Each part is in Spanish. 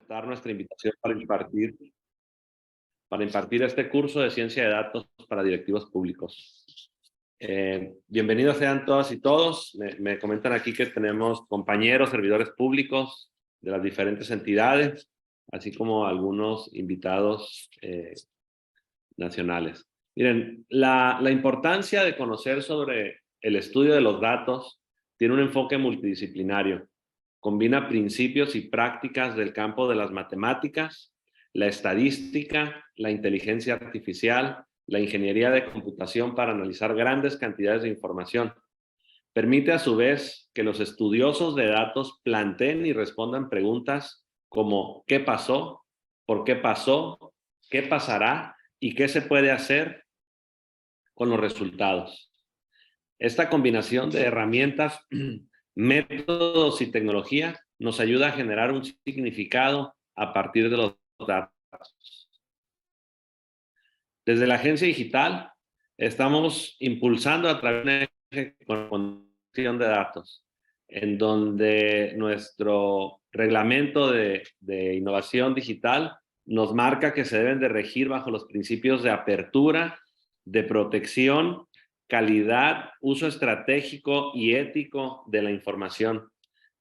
Dar nuestra invitación para impartir este curso de ciencia de datos para directivos públicos. Bienvenidos sean todas y todos. Me comentan aquí que tenemos compañeros, servidores públicos de las diferentes entidades, así como algunos invitados nacionales. Miren, la importancia de conocer sobre el estudio de los datos tiene un enfoque multidisciplinario. Combina principios y prácticas del campo de las matemáticas, la estadística, la inteligencia artificial, la ingeniería de computación para analizar grandes cantidades de información. Permite a su vez que los estudiosos de datos planteen y respondan preguntas como ¿qué pasó? ¿Por qué pasó? ¿Qué pasará? ¿Y qué se puede hacer con los resultados? Esta combinación de herramientas, métodos y tecnología nos ayuda a generar un significado a partir de los datos. Desde la Agencia Digital estamos impulsando a través de una conexión de datos, en donde nuestro reglamento de innovación digital nos marca que se deben de regir bajo los principios de apertura, de protección, calidad, uso estratégico y ético de la información,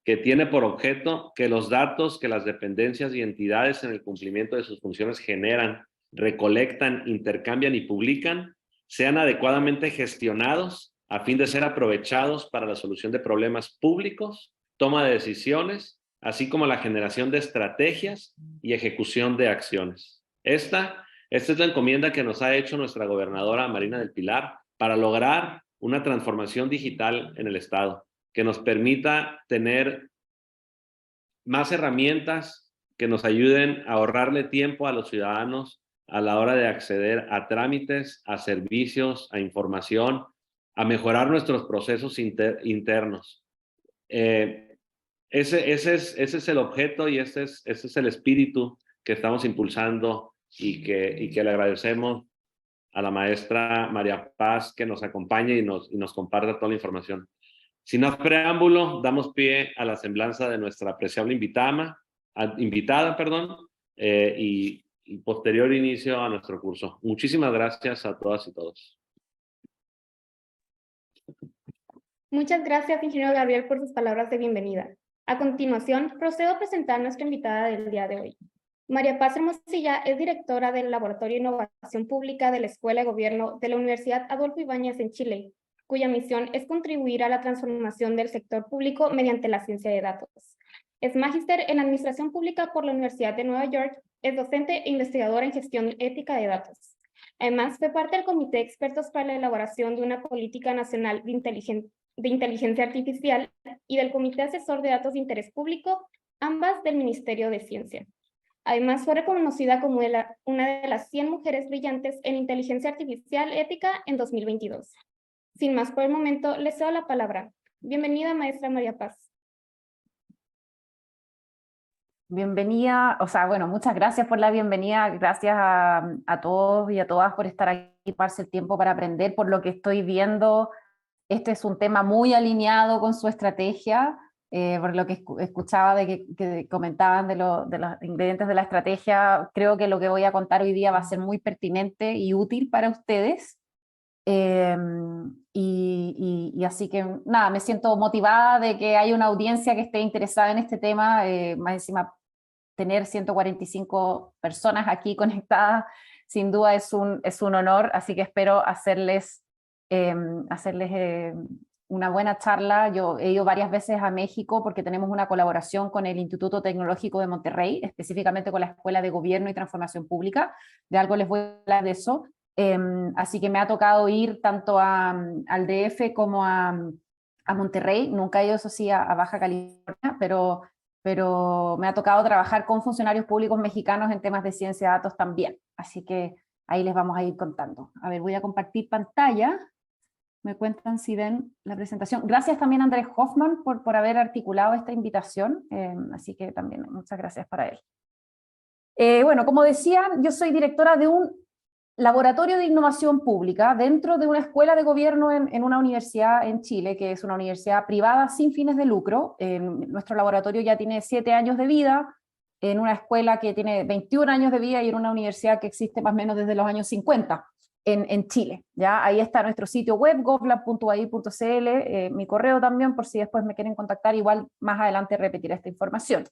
que tiene por objeto que los datos que las dependencias y entidades en el cumplimiento de sus funciones generan, recolectan, intercambian y publican, sean adecuadamente gestionados a fin de ser aprovechados para la solución de problemas públicos, toma de decisiones, así como la generación de estrategias y ejecución de acciones. Esta es la encomienda que nos ha hecho nuestra gobernadora Marina del Pilar para lograr una transformación digital en el Estado, que nos permita tener más herramientas que nos ayuden a ahorrarle tiempo a los ciudadanos a la hora de acceder a trámites, a servicios, a información, a mejorar nuestros procesos internos. Ese es el objeto y ese es el espíritu que estamos impulsando y que le agradecemos a la maestra María Paz que nos acompañe y nos comparta toda la información. Sin más preámbulo, damos pie a la semblanza de nuestra apreciable invitada, y posterior inicio a nuestro curso. Muchísimas gracias a todas y todos. Muchas gracias, ingeniero Gabriel, por sus palabras de bienvenida. A continuación, procedo a presentar a nuestra invitada del día de hoy. María Paz Hermosilla es directora del Laboratorio de Innovación Pública de la Escuela de Gobierno de la Universidad Adolfo Ibáñez en Chile, cuya misión es contribuir a la transformación del sector público mediante la ciencia de datos. Es magíster en Administración Pública por la Universidad de Nueva York, es docente e investigadora en gestión ética de datos. Además, fue parte del Comité de Expertos para la elaboración de una política nacional de inteligencia artificial y del Comité Asesor de Datos de Interés Público, ambas del Ministerio de Ciencia. Además, fue reconocida como una de las 100 mujeres brillantes en inteligencia artificial ética en 2022. Sin más por el momento, le cedo la palabra. Bienvenida, maestra María Paz. Bienvenida, muchas gracias por la bienvenida, gracias a todos y a todas por estar aquí, darse el tiempo para aprender. Por lo que estoy viendo, este es un tema muy alineado con su estrategia, por lo que escuchaba de que comentaban de los ingredientes de la estrategia. Creo que lo que voy a contar hoy día va a ser muy pertinente y útil para ustedes. Y así que nada, me siento motivada de que haya una audiencia que esté interesada en este tema, más encima tener 145 personas aquí conectadas, sin duda es un honor, así que espero hacerles una buena charla. Yo he ido varias veces a México porque tenemos una colaboración con el Instituto Tecnológico de Monterrey, específicamente con la Escuela de Gobierno y Transformación Pública, de algo les voy a hablar de eso. Así que me ha tocado ir tanto al DF como a Monterrey. Nunca he ido, eso sí, a Baja California, pero me ha tocado trabajar con funcionarios públicos mexicanos en temas de ciencia de datos también. Así que ahí les vamos a ir contando. A ver, voy a compartir pantalla. Me cuentan si ven la presentación. Gracias también a Andrés Hoffman por haber articulado esta invitación. Así que también muchas gracias para él. Bueno, como decía, yo soy directora de un laboratorio de innovación pública dentro de una escuela de gobierno en una universidad en Chile, que es una universidad privada sin fines de lucro. Nuestro laboratorio ya tiene 7 años de vida, en una escuela que tiene 21 años de vida y en una universidad que existe más o menos desde los años 50 en Chile. ¿Ya? Ahí está nuestro sitio web, govlab.ai.cl, mi correo también, por si después me quieren contactar, igual más adelante repetiré esta información.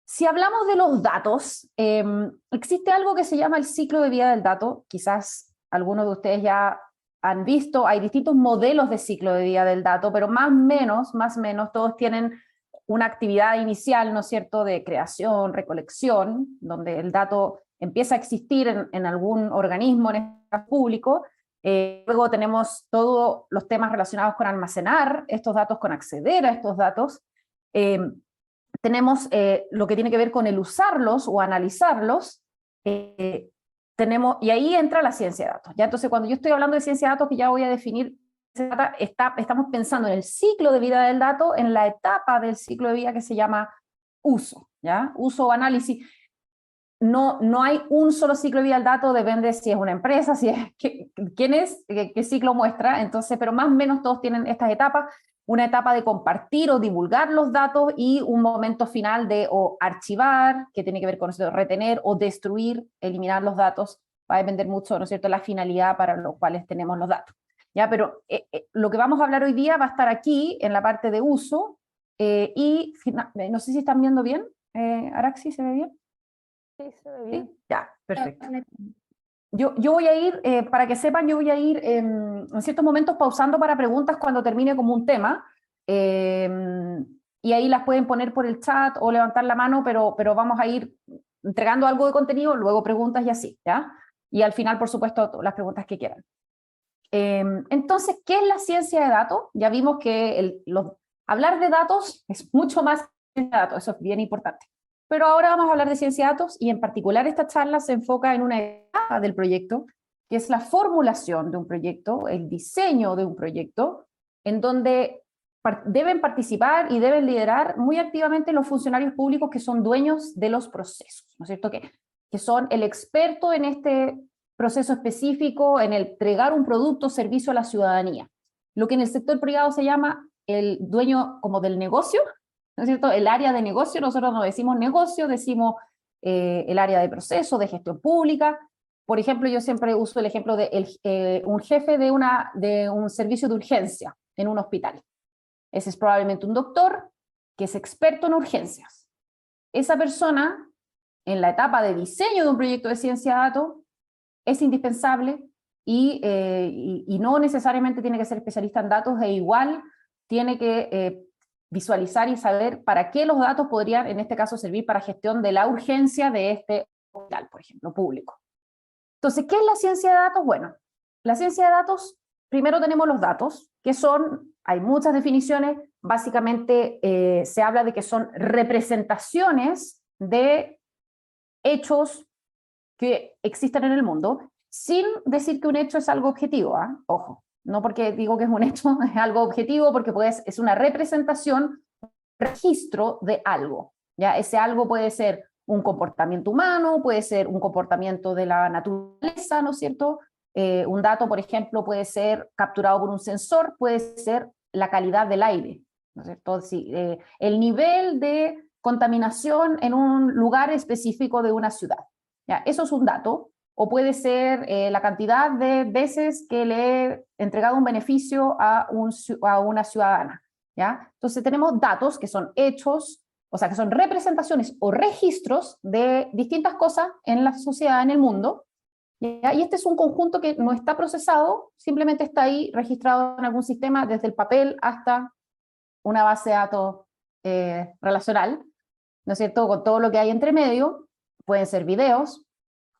Si hablamos de los datos, existe algo que se llama el ciclo de vida del dato. Quizás algunos de ustedes ya han visto, hay distintos modelos de ciclo de vida del dato, pero más o menos, todos tienen una actividad inicial, ¿no es cierto?, de creación, recolección, donde el dato empieza a existir en algún organismo, en este caso público. Luego tenemos todos los temas relacionados con almacenar estos datos, con acceder a estos datos. Tenemos lo que tiene que ver con el usarlos o analizarlos. Y ahí entra la ciencia de datos. ¿Ya? Entonces, cuando yo estoy hablando de ciencia de datos, que ya voy a definir, estamos pensando en el ciclo de vida del dato, en la etapa del ciclo de vida que se llama uso. ¿Ya? Uso o análisis. No hay un solo ciclo de vida del dato, depende si es una empresa, si es quién es, qué ciclo muestra. Entonces, pero más o menos todos tienen estas etapas. Una etapa de compartir o divulgar los datos y un momento final de o archivar, que tiene que ver con eso, retener o destruir, eliminar los datos. Va a depender mucho, ¿no es cierto?, la finalidad para los cuales tenemos los datos. ¿Ya? Pero lo que vamos a hablar hoy día va a estar aquí en la parte de uso y no sé si están viendo bien. Araxi, ¿se ve bien? Sí, se ve bien. ¿Sí? Ya, perfecto. Yo voy a ir, para que sepan, yo voy a ir en ciertos momentos pausando para preguntas cuando termine como un tema, y ahí las pueden poner por el chat o levantar la mano, pero vamos a ir entregando algo de contenido, luego preguntas y así, ¿ya? Y al final, por supuesto, las preguntas que quieran. Entonces, ¿qué es la ciencia de datos? Ya vimos que hablar de datos es mucho más que ciencia de datos, eso es bien importante. Pero ahora vamos a hablar de ciencia de datos y en particular esta charla se enfoca en una etapa del proyecto, que es la formulación de un proyecto, el diseño de un proyecto, en donde deben participar y deben liderar muy activamente los funcionarios públicos que son dueños de los procesos, ¿no es cierto? Que son el experto en este proceso específico, en el entregar un producto o servicio a la ciudadanía. Lo que en el sector privado se llama el dueño como del negocio, ¿no es cierto? El área de negocio, nosotros no decimos negocio, decimos el área de proceso, de gestión pública. Por ejemplo, yo siempre uso el ejemplo de un jefe de un servicio de urgencia en un hospital. Ese es probablemente un doctor que es experto en urgencias. Esa persona, en la etapa de diseño de un proyecto de ciencia de datos, es indispensable y no necesariamente tiene que ser especialista en datos, e igual tiene que visualizar y saber para qué los datos podrían, en este caso, servir para gestión de la urgencia de este hospital, por ejemplo, público. Entonces, ¿qué es la ciencia de datos? Bueno, la ciencia de datos, primero tenemos los datos, que son, hay muchas definiciones, básicamente se habla de que son representaciones de hechos que existen en el mundo, sin decir que un hecho es algo objetivo, ¿eh? Ojo. No porque digo que es un hecho, es algo objetivo, porque es una representación, registro de algo. ¿Ya? Ese algo puede ser un comportamiento humano, puede ser un comportamiento de la naturaleza, ¿no es cierto? Un dato, por ejemplo, puede ser capturado por un sensor, puede ser la calidad del aire, ¿no es cierto? Sí, el nivel de contaminación en un lugar específico de una ciudad. ¿Ya? Eso es un dato. O puede ser la cantidad de veces que le he entregado un beneficio a una ciudadana. ¿Ya? Entonces tenemos datos que son hechos, o sea, que son representaciones o registros de distintas cosas en la sociedad, en el mundo. ¿Ya? Y este es un conjunto que no está procesado, simplemente está ahí registrado en algún sistema, desde el papel hasta una base de datos relacional, ¿no es cierto? Con todo lo que hay entre medio, pueden ser videos,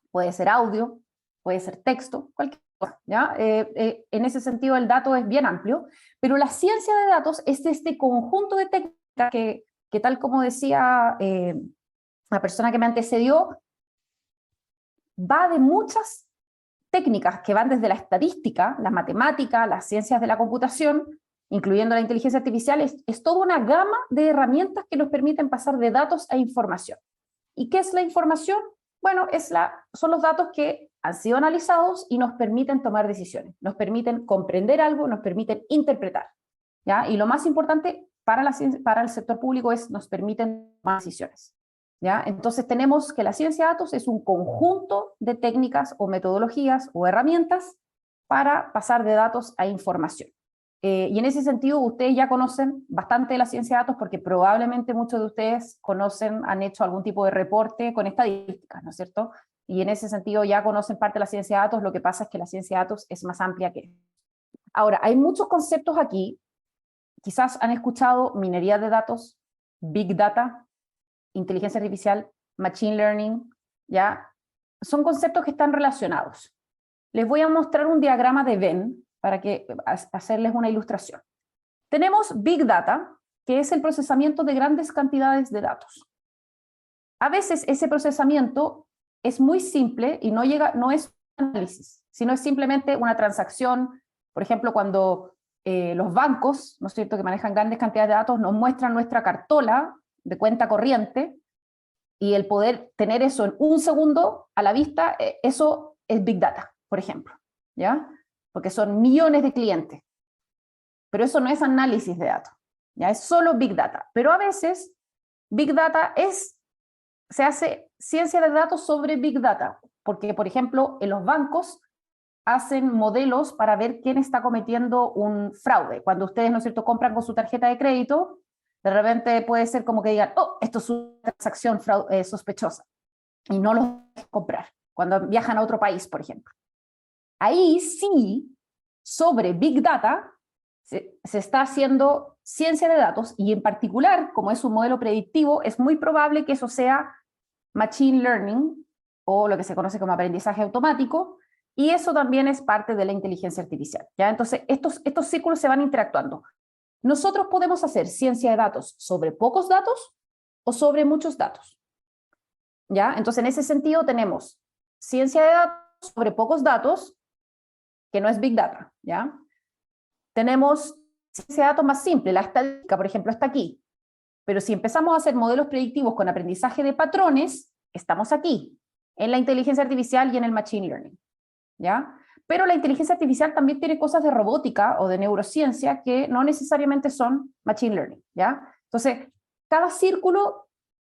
puede ser audio, puede ser texto, cualquier cosa, ¿ya? En ese sentido el dato es bien amplio, pero la ciencia de datos es este conjunto de técnicas que tal como decía la persona que me antecedió, va de muchas técnicas que van desde la estadística, la matemática, las ciencias de la computación, incluyendo la inteligencia artificial, es toda una gama de herramientas que nos permiten pasar de datos a información. ¿Y qué es la información? Bueno, son los datos que han sido analizados y nos permiten tomar decisiones, nos permiten comprender algo, nos permiten interpretar, ¿ya? Y lo más importante para el sector público nos permiten tomar decisiones. ¿ya? Entonces tenemos que la ciencia de datos es un conjunto de técnicas o metodologías o herramientas para pasar de datos a información. Y en ese sentido ustedes ya conocen bastante de la ciencia de datos porque probablemente muchos de ustedes conocen, han hecho algún tipo de reporte con estadísticas, ¿no es cierto? Y en ese sentido ya conocen parte de la ciencia de datos, lo que pasa es que la ciencia de datos es más amplia que eso. Ahora, hay muchos conceptos aquí, quizás han escuchado minería de datos, big data, inteligencia artificial, machine learning, ¿ya? Son conceptos que están relacionados. Les voy a mostrar un diagrama de Venn para hacerles una ilustración. Tenemos big data, que es el procesamiento de grandes cantidades de datos. A veces ese procesamiento es muy simple y no es un análisis, sino es simplemente una transacción. Por ejemplo, cuando los bancos, ¿no es cierto?, que manejan grandes cantidades de datos, nos muestran nuestra cartola de cuenta corriente, y el poder tener eso en un segundo a la vista, eso es Big Data, por ejemplo, ¿ya? Porque son millones de clientes. Pero eso no es análisis de datos, ¿ya? Es solo Big Data. Pero a veces, Big Data se hace ciencia de datos sobre Big Data, porque, por ejemplo, en los bancos hacen modelos para ver quién está cometiendo un fraude. Cuando ustedes, ¿no es cierto?, compran con su tarjeta de crédito, de repente puede ser como que digan, oh, esto es una transacción sospechosa, y no lo dejan comprar, cuando viajan a otro país, por ejemplo. Ahí sí, sobre Big Data, se está haciendo ciencia de datos, y en particular, como es un modelo predictivo, es muy probable que eso sea Machine Learning, o lo que se conoce como aprendizaje automático, y eso también es parte de la inteligencia artificial, ¿ya? Entonces, estos círculos se van interactuando. Nosotros podemos hacer ciencia de datos sobre pocos datos o sobre muchos datos, ¿ya? Entonces, en ese sentido tenemos ciencia de datos sobre pocos datos, que no es Big Data, ¿ya? Tenemos ciencia de datos más simple, la estadística, por ejemplo, está aquí. Pero si empezamos a hacer modelos predictivos con aprendizaje de patrones, estamos aquí, en la inteligencia artificial y en el machine learning, ¿ya? Pero la inteligencia artificial también tiene cosas de robótica o de neurociencia que no necesariamente son machine learning, ¿ya? Entonces, cada círculo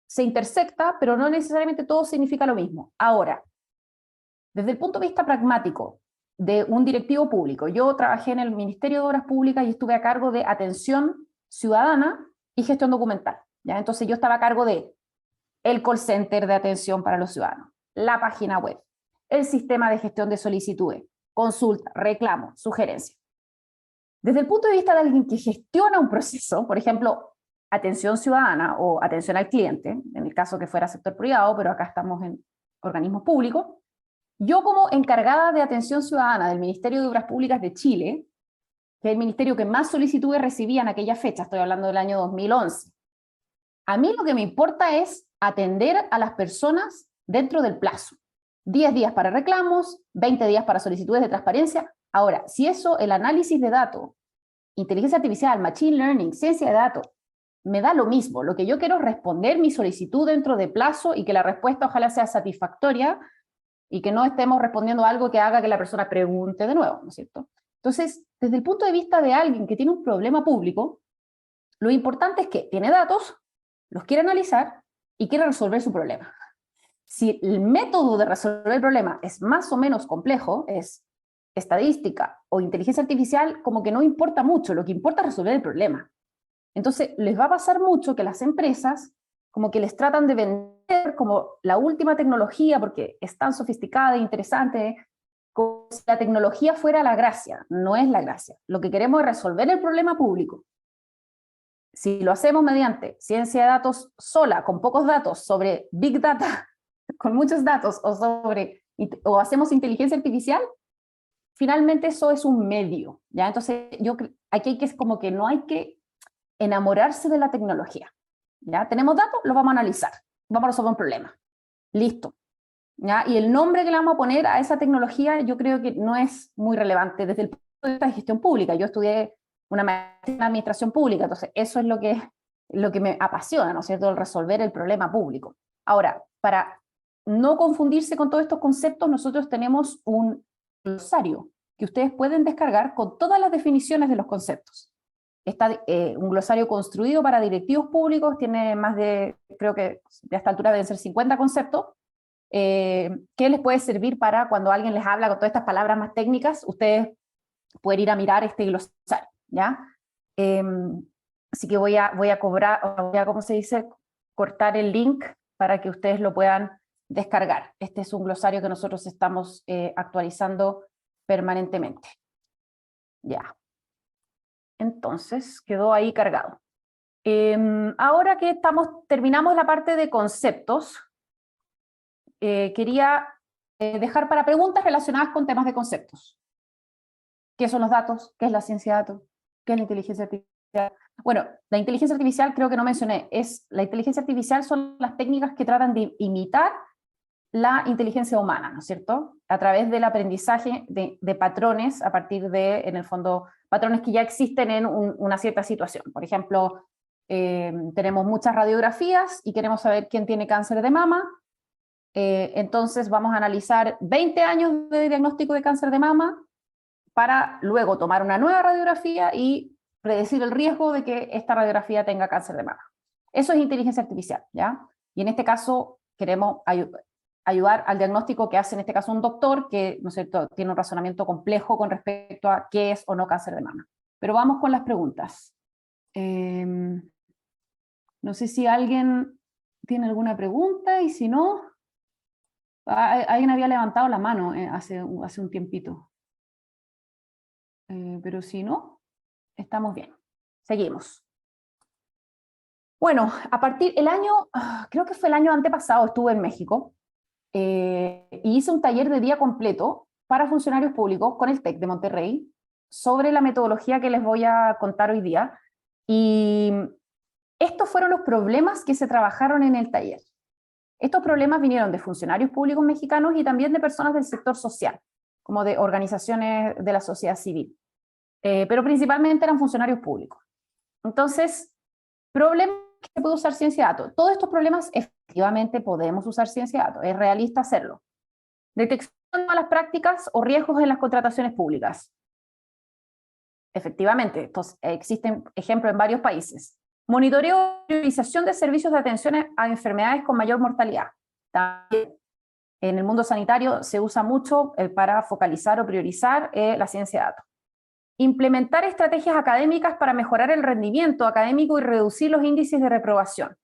se intersecta, pero no necesariamente todo significa lo mismo. Ahora, desde el punto de vista pragmático de un directivo público, yo trabajé en el Ministerio de Obras Públicas y estuve a cargo de atención ciudadana y gestión documental, ¿ya? Entonces yo estaba a cargo de el call center de atención para los ciudadanos, la página web, el sistema de gestión de solicitudes, consulta, reclamo, sugerencia. Desde el punto de vista de alguien que gestiona un proceso, por ejemplo, atención ciudadana o atención al cliente, en el caso que fuera sector privado, pero acá estamos en organismos públicos, yo como encargada de atención ciudadana del Ministerio de Obras Públicas de Chile, que es el ministerio que más solicitudes recibía en aquella fecha, estoy hablando del año 2011, a mí lo que me importa es atender a las personas dentro del plazo. 10 días para reclamos, 20 días para solicitudes de transparencia. Ahora, si eso, el análisis de datos, inteligencia artificial, machine learning, ciencia de datos, me da lo mismo. Lo que yo quiero es responder mi solicitud dentro de plazo y que la respuesta ojalá sea satisfactoria y que no estemos respondiendo algo que haga que la persona pregunte de nuevo, ¿no es cierto? Entonces, desde el punto de vista de alguien que tiene un problema público, lo importante es que tiene datos, los quiere analizar y quiere resolver su problema. Si el método de resolver el problema es más o menos complejo, es estadística o inteligencia artificial, como que no importa mucho, lo que importa es resolver el problema. Entonces, les va a pasar mucho que las empresas como que les tratan de vender como la última tecnología porque es tan sofisticada e interesante, como si la tecnología fuera la gracia. No es la gracia. Lo que queremos es resolver el problema público. Si lo hacemos mediante ciencia de datos sola, con pocos datos, sobre Big Data, con muchos datos, o hacemos inteligencia artificial, finalmente eso es un medio, ¿ya? Entonces, aquí hay que, como que no hay que enamorarse de la tecnología, ¿ya? Tenemos datos, los vamos a analizar, vamos a resolver un problema, listo, ¿ya? Y el nombre que le vamos a poner a esa tecnología yo creo que no es muy relevante desde el punto de vista de gestión pública. Yo estudié una maestría en administración pública, entonces eso es lo que me apasiona, ¿no es cierto?, el resolver el problema público. Ahora, para no confundirse con todos estos conceptos, nosotros tenemos un glosario que ustedes pueden descargar con todas las definiciones de los conceptos. Está un glosario construido para directivos públicos, tiene más de, creo que de esta altura deben ser 50 conceptos, que les puede servir para cuando alguien les habla con todas estas palabras más técnicas, ustedes pueden ir a mirar este glosario, ¿ya? Así que voy a ¿cómo se dice? Cortar el link para que ustedes lo puedan descargar. Este es un glosario que nosotros estamos actualizando permanentemente. Ya. Entonces, quedó ahí cargado. Ahora que terminamos la parte de conceptos, quería dejar para preguntas relacionadas con temas de conceptos. ¿Qué son los datos? ¿Qué es la ciencia de datos? ¿Qué es la inteligencia artificial? Bueno, la inteligencia artificial creo que no mencioné. La inteligencia artificial son las técnicas que tratan de imitar la inteligencia humana, ¿no es cierto? A través del aprendizaje de patrones, a partir de, en el fondo, patrones que ya existen en una cierta situación. Por ejemplo, tenemos muchas radiografías y queremos saber quién tiene cáncer de mama. Entonces vamos a analizar 20 años de diagnóstico de cáncer de mama para luego tomar una nueva radiografía y predecir el riesgo de que esta radiografía tenga cáncer de mama. Eso es inteligencia artificial, ¿ya? Y en este caso queremos ayudar al diagnóstico que hace en este caso un doctor que, ¿no es cierto?, tiene un razonamiento complejo con respecto a qué es o no cáncer de mama. Pero vamos con las preguntas. No sé si alguien tiene alguna pregunta y si no, alguien había levantado la mano hace un tiempito. Pero si no, estamos bien. Seguimos. Bueno, creo que fue el año antepasado, estuve en México y hice un taller de día completo para funcionarios públicos con el TEC de Monterrey sobre la metodología que les voy a contar hoy día. Y estos fueron los problemas que se trabajaron en el taller. Estos problemas vinieron de funcionarios públicos mexicanos y también de personas del sector social, como de organizaciones de la sociedad civil. Pero principalmente eran funcionarios públicos. Entonces, problemas que se puede usar ciencia de datos. Todos estos problemas efectivamente podemos usar ciencia de datos, es realista hacerlo. Detección de malas prácticas o riesgos en las contrataciones públicas. Efectivamente, existen ejemplos en varios países. Monitoreo y priorización de servicios de atención a enfermedades con mayor mortalidad. También en el mundo sanitario se usa mucho para focalizar o priorizar la ciencia de datos. Implementar estrategias académicas para mejorar el rendimiento académico y reducir los índices de reprobación.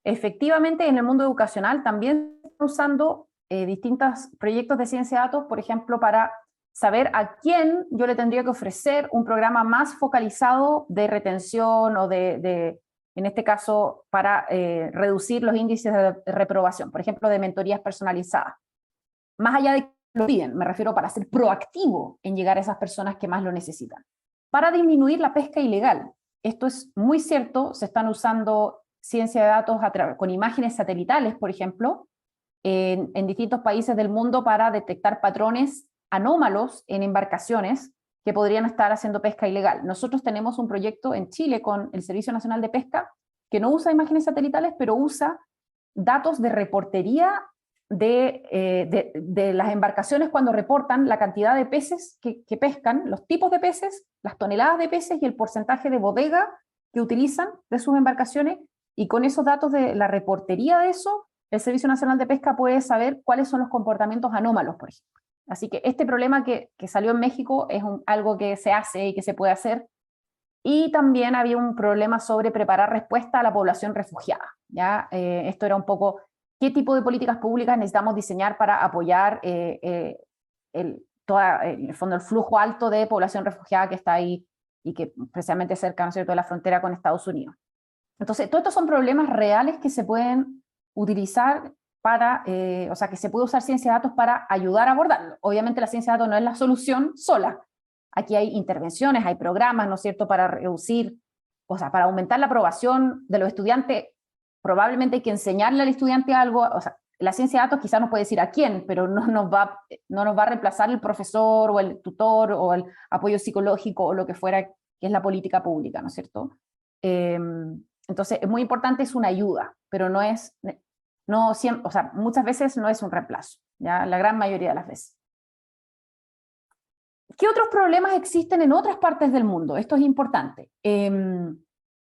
Efectivamente, en el mundo educacional también se están usando distintos proyectos de ciencia de datos, por ejemplo, para saber a quién yo le tendría que ofrecer un programa más focalizado de retención o en este caso, para reducir los índices de reprobación, por ejemplo, de mentorías personalizadas. Más allá de que lo piden, me refiero para ser proactivo en llegar a esas personas que más lo necesitan. Para disminuir la pesca ilegal, esto es muy cierto, se están usando ciencia de datos con imágenes satelitales, por ejemplo, en distintos países del mundo para detectar patrones anómalos en embarcaciones que podrían estar haciendo pesca ilegal. Nosotros tenemos un proyecto en Chile con el Servicio Nacional de Pesca que no usa imágenes satelitales, pero usa datos de reportería de las embarcaciones cuando reportan la cantidad de peces que pescan, los tipos de peces, las toneladas de peces y el porcentaje de bodega que utilizan de sus embarcaciones, y con esos datos de la reportería de eso, el Servicio Nacional de Pesca puede saber cuáles son los comportamientos anómalos, por ejemplo. Así que este problema que salió en México es algo que se hace y que se puede hacer. Y también había un problema sobre preparar respuesta a la población refugiada, ¿ya? Esto era un poco qué tipo de políticas públicas necesitamos diseñar para apoyar en el fondo el flujo alto de población refugiada que está ahí y que precisamente cerca, ¿no es cierto?, de la frontera con Estados Unidos. Entonces, todos estos son problemas reales que se pueden utilizar o sea, que se puede usar ciencia de datos para ayudar a abordarlo. Obviamente la ciencia de datos no es la solución sola. Aquí hay intervenciones, hay programas, ¿no es cierto?, para reducir, o sea, para aumentar la aprobación de los estudiantes. Probablemente hay que enseñarle al estudiante algo, o sea, la ciencia de datos quizás nos puede decir a quién, pero no nos va a reemplazar el profesor o el tutor o el apoyo psicológico o lo que fuera, que es la política pública, ¿no es cierto? Entonces, es muy importante, es una ayuda, pero no es, o sea, muchas veces no es un reemplazo, ¿ya? La gran mayoría de las veces. ¿Qué otros problemas existen en otras partes del mundo? Esto es importante.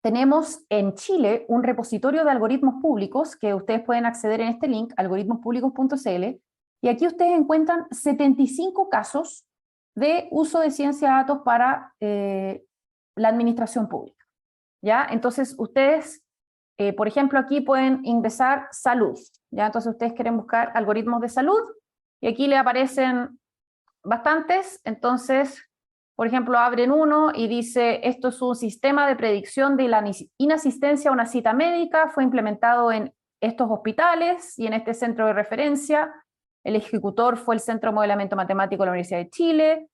Tenemos en Chile un repositorio de algoritmos públicos que ustedes pueden acceder en este link, algoritmospublicos.cl, y aquí ustedes encuentran 75 casos de uso de ciencia de datos para la administración pública. ¿Ya? Entonces ustedes, por ejemplo, aquí pueden ingresar salud. ¿Ya? Entonces ustedes quieren buscar algoritmos de salud, y aquí le aparecen bastantes. Entonces, por ejemplo, abren uno y dice, esto es un sistema de predicción de la inasistencia a una cita médica, fue implementado en estos hospitales y en este centro de referencia. El ejecutor fue el Centro de Modelamiento Matemático de la Universidad de Chile,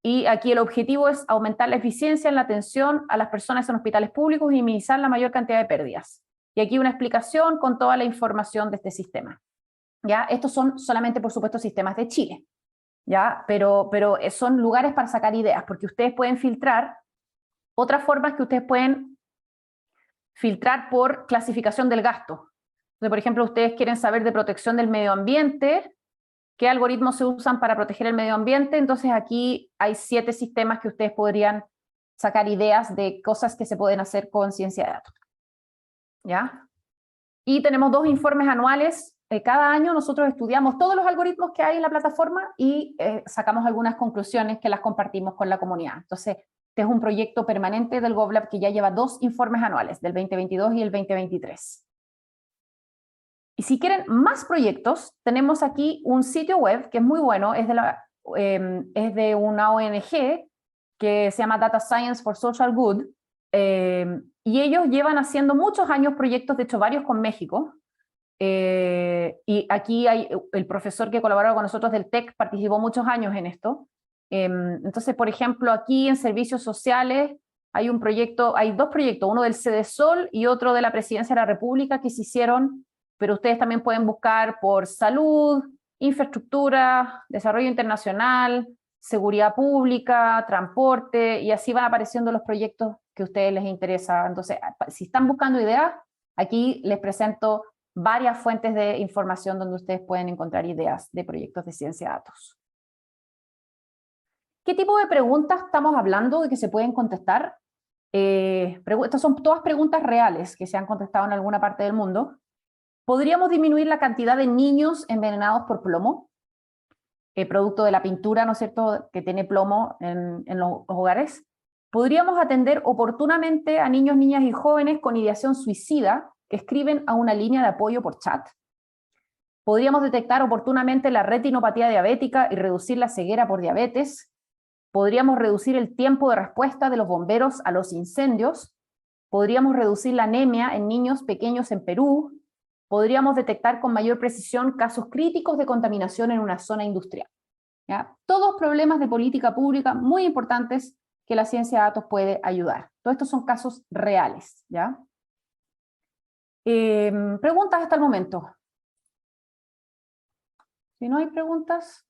y aquí el objetivo es aumentar la eficiencia en la atención a las personas en hospitales públicos y minimizar la mayor cantidad de pérdidas. Y aquí una explicación con toda la información de este sistema. ¿Ya? Estos son solamente, por supuesto, sistemas de Chile. ¿Ya? Pero son lugares para sacar ideas, porque ustedes pueden filtrar. Otras formas que ustedes pueden filtrar por clasificación del gasto. Entonces, por ejemplo, ustedes quieren saber de protección del medio ambiente, qué algoritmos se usan para proteger el medio ambiente. Entonces aquí hay 7 sistemas que ustedes podrían sacar ideas de cosas que se pueden hacer con ciencia de datos. ¿Ya? Y tenemos 2 informes anuales. Cada año nosotros estudiamos todos los algoritmos que hay en la plataforma y sacamos algunas conclusiones que las compartimos con la comunidad. Entonces, este es un proyecto permanente del GovLab que ya lleva 2 informes anuales, del 2022 y el 2023. Y si quieren más proyectos, tenemos aquí un sitio web que es muy bueno, es de una ONG que se llama Data Science for Social Good, y ellos llevan haciendo muchos años proyectos, de hecho varios con México, y aquí hay el profesor que colaboró con nosotros del TEC, participó muchos años en esto. Entonces, por ejemplo, aquí en servicios sociales hay un proyecto, hay 2 proyectos, uno del CDSOL y otro de la Presidencia de la República que se hicieron, pero ustedes también pueden buscar por salud, infraestructura, desarrollo internacional, seguridad pública, transporte, y así van apareciendo los proyectos que a ustedes les interesa. Entonces, si están buscando ideas, aquí les presento varias fuentes de información donde ustedes pueden encontrar ideas de proyectos de ciencia de datos. ¿Qué tipo de preguntas estamos hablando de que se pueden contestar? Estas son todas preguntas reales que se han contestado en alguna parte del mundo. ¿Podríamos disminuir la cantidad de niños envenenados por plomo? Producto de la pintura, ¿no es cierto?, que tiene plomo en los hogares. ¿Podríamos atender oportunamente a niños, niñas y jóvenes con ideación suicida que escriben a una línea de apoyo por chat? ¿Podríamos detectar oportunamente la retinopatía diabética y reducir la ceguera por diabetes? ¿Podríamos reducir el tiempo de respuesta de los bomberos a los incendios? ¿Podríamos reducir la anemia en niños pequeños en Perú? ¿Podríamos detectar con mayor precisión casos críticos de contaminación en una zona industrial? ¿Ya? Todos problemas de política pública muy importantes que la ciencia de datos puede ayudar. Todos estos son casos reales. ¿Ya? ¿Preguntas hasta el momento? Si no hay preguntas,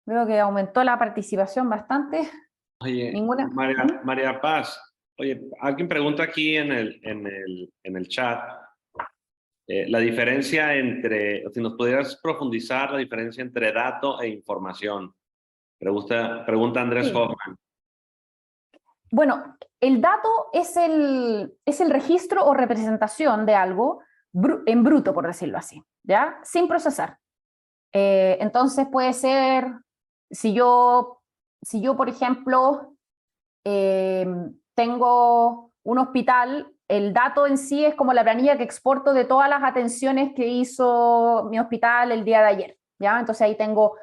veo que aumentó la participación bastante. Oye, ¿Ninguna? María Paz, oye, alguien pregunta aquí en el chat la diferencia entre, si nos pudieras profundizar la diferencia entre dato e información. Pregunta Andrés Sí. Hoffman. Bueno, el dato es el registro o representación de algo en bruto, por decirlo así, ¿ya? Sin procesar. Entonces puede ser, si yo por ejemplo, tengo un hospital, el dato en sí es como la planilla que exporto de todas las atenciones que hizo mi hospital el día de ayer, ¿ya? Entonces ahí tengo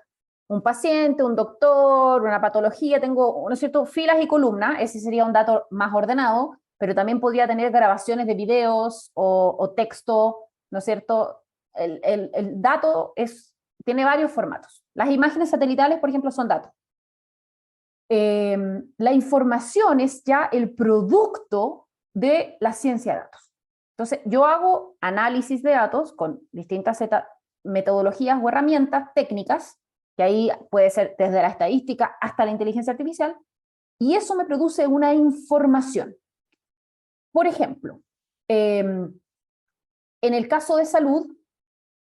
un paciente, un doctor, una patología, tengo, ¿no es cierto?, filas y columnas. Ese sería un dato más ordenado, pero también podría tener grabaciones de videos o texto, ¿no es cierto? El dato tiene varios formatos. Las imágenes satelitales, por ejemplo, son datos. La información es ya el producto de la ciencia de datos. Entonces, yo hago análisis de datos con distintas metodologías o herramientas técnicas, que ahí puede ser desde la estadística hasta la inteligencia artificial, y eso me produce una información. Por ejemplo, en el caso de salud,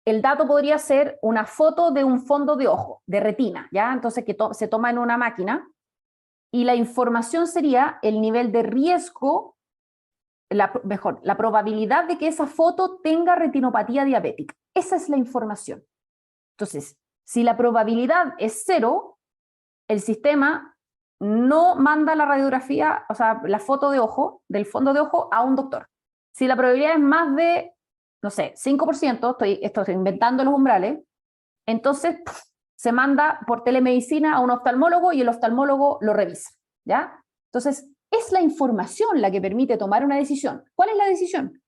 el dato podría ser una foto de un fondo de ojo, de retina, ¿ya? Entonces que se toma en una máquina, y la información sería el nivel de riesgo, la probabilidad de que esa foto tenga retinopatía diabética. Esa es la información. Entonces, si la probabilidad es 0, el sistema no manda la radiografía, o sea, la foto de ojo, del fondo de ojo, a un doctor. Si la probabilidad es más de, no sé, 5%, estoy inventando los umbrales, entonces se manda por telemedicina a un oftalmólogo y el oftalmólogo lo revisa, ¿ya? Entonces, es la información la que permite tomar una decisión. ¿Cuál es la decisión?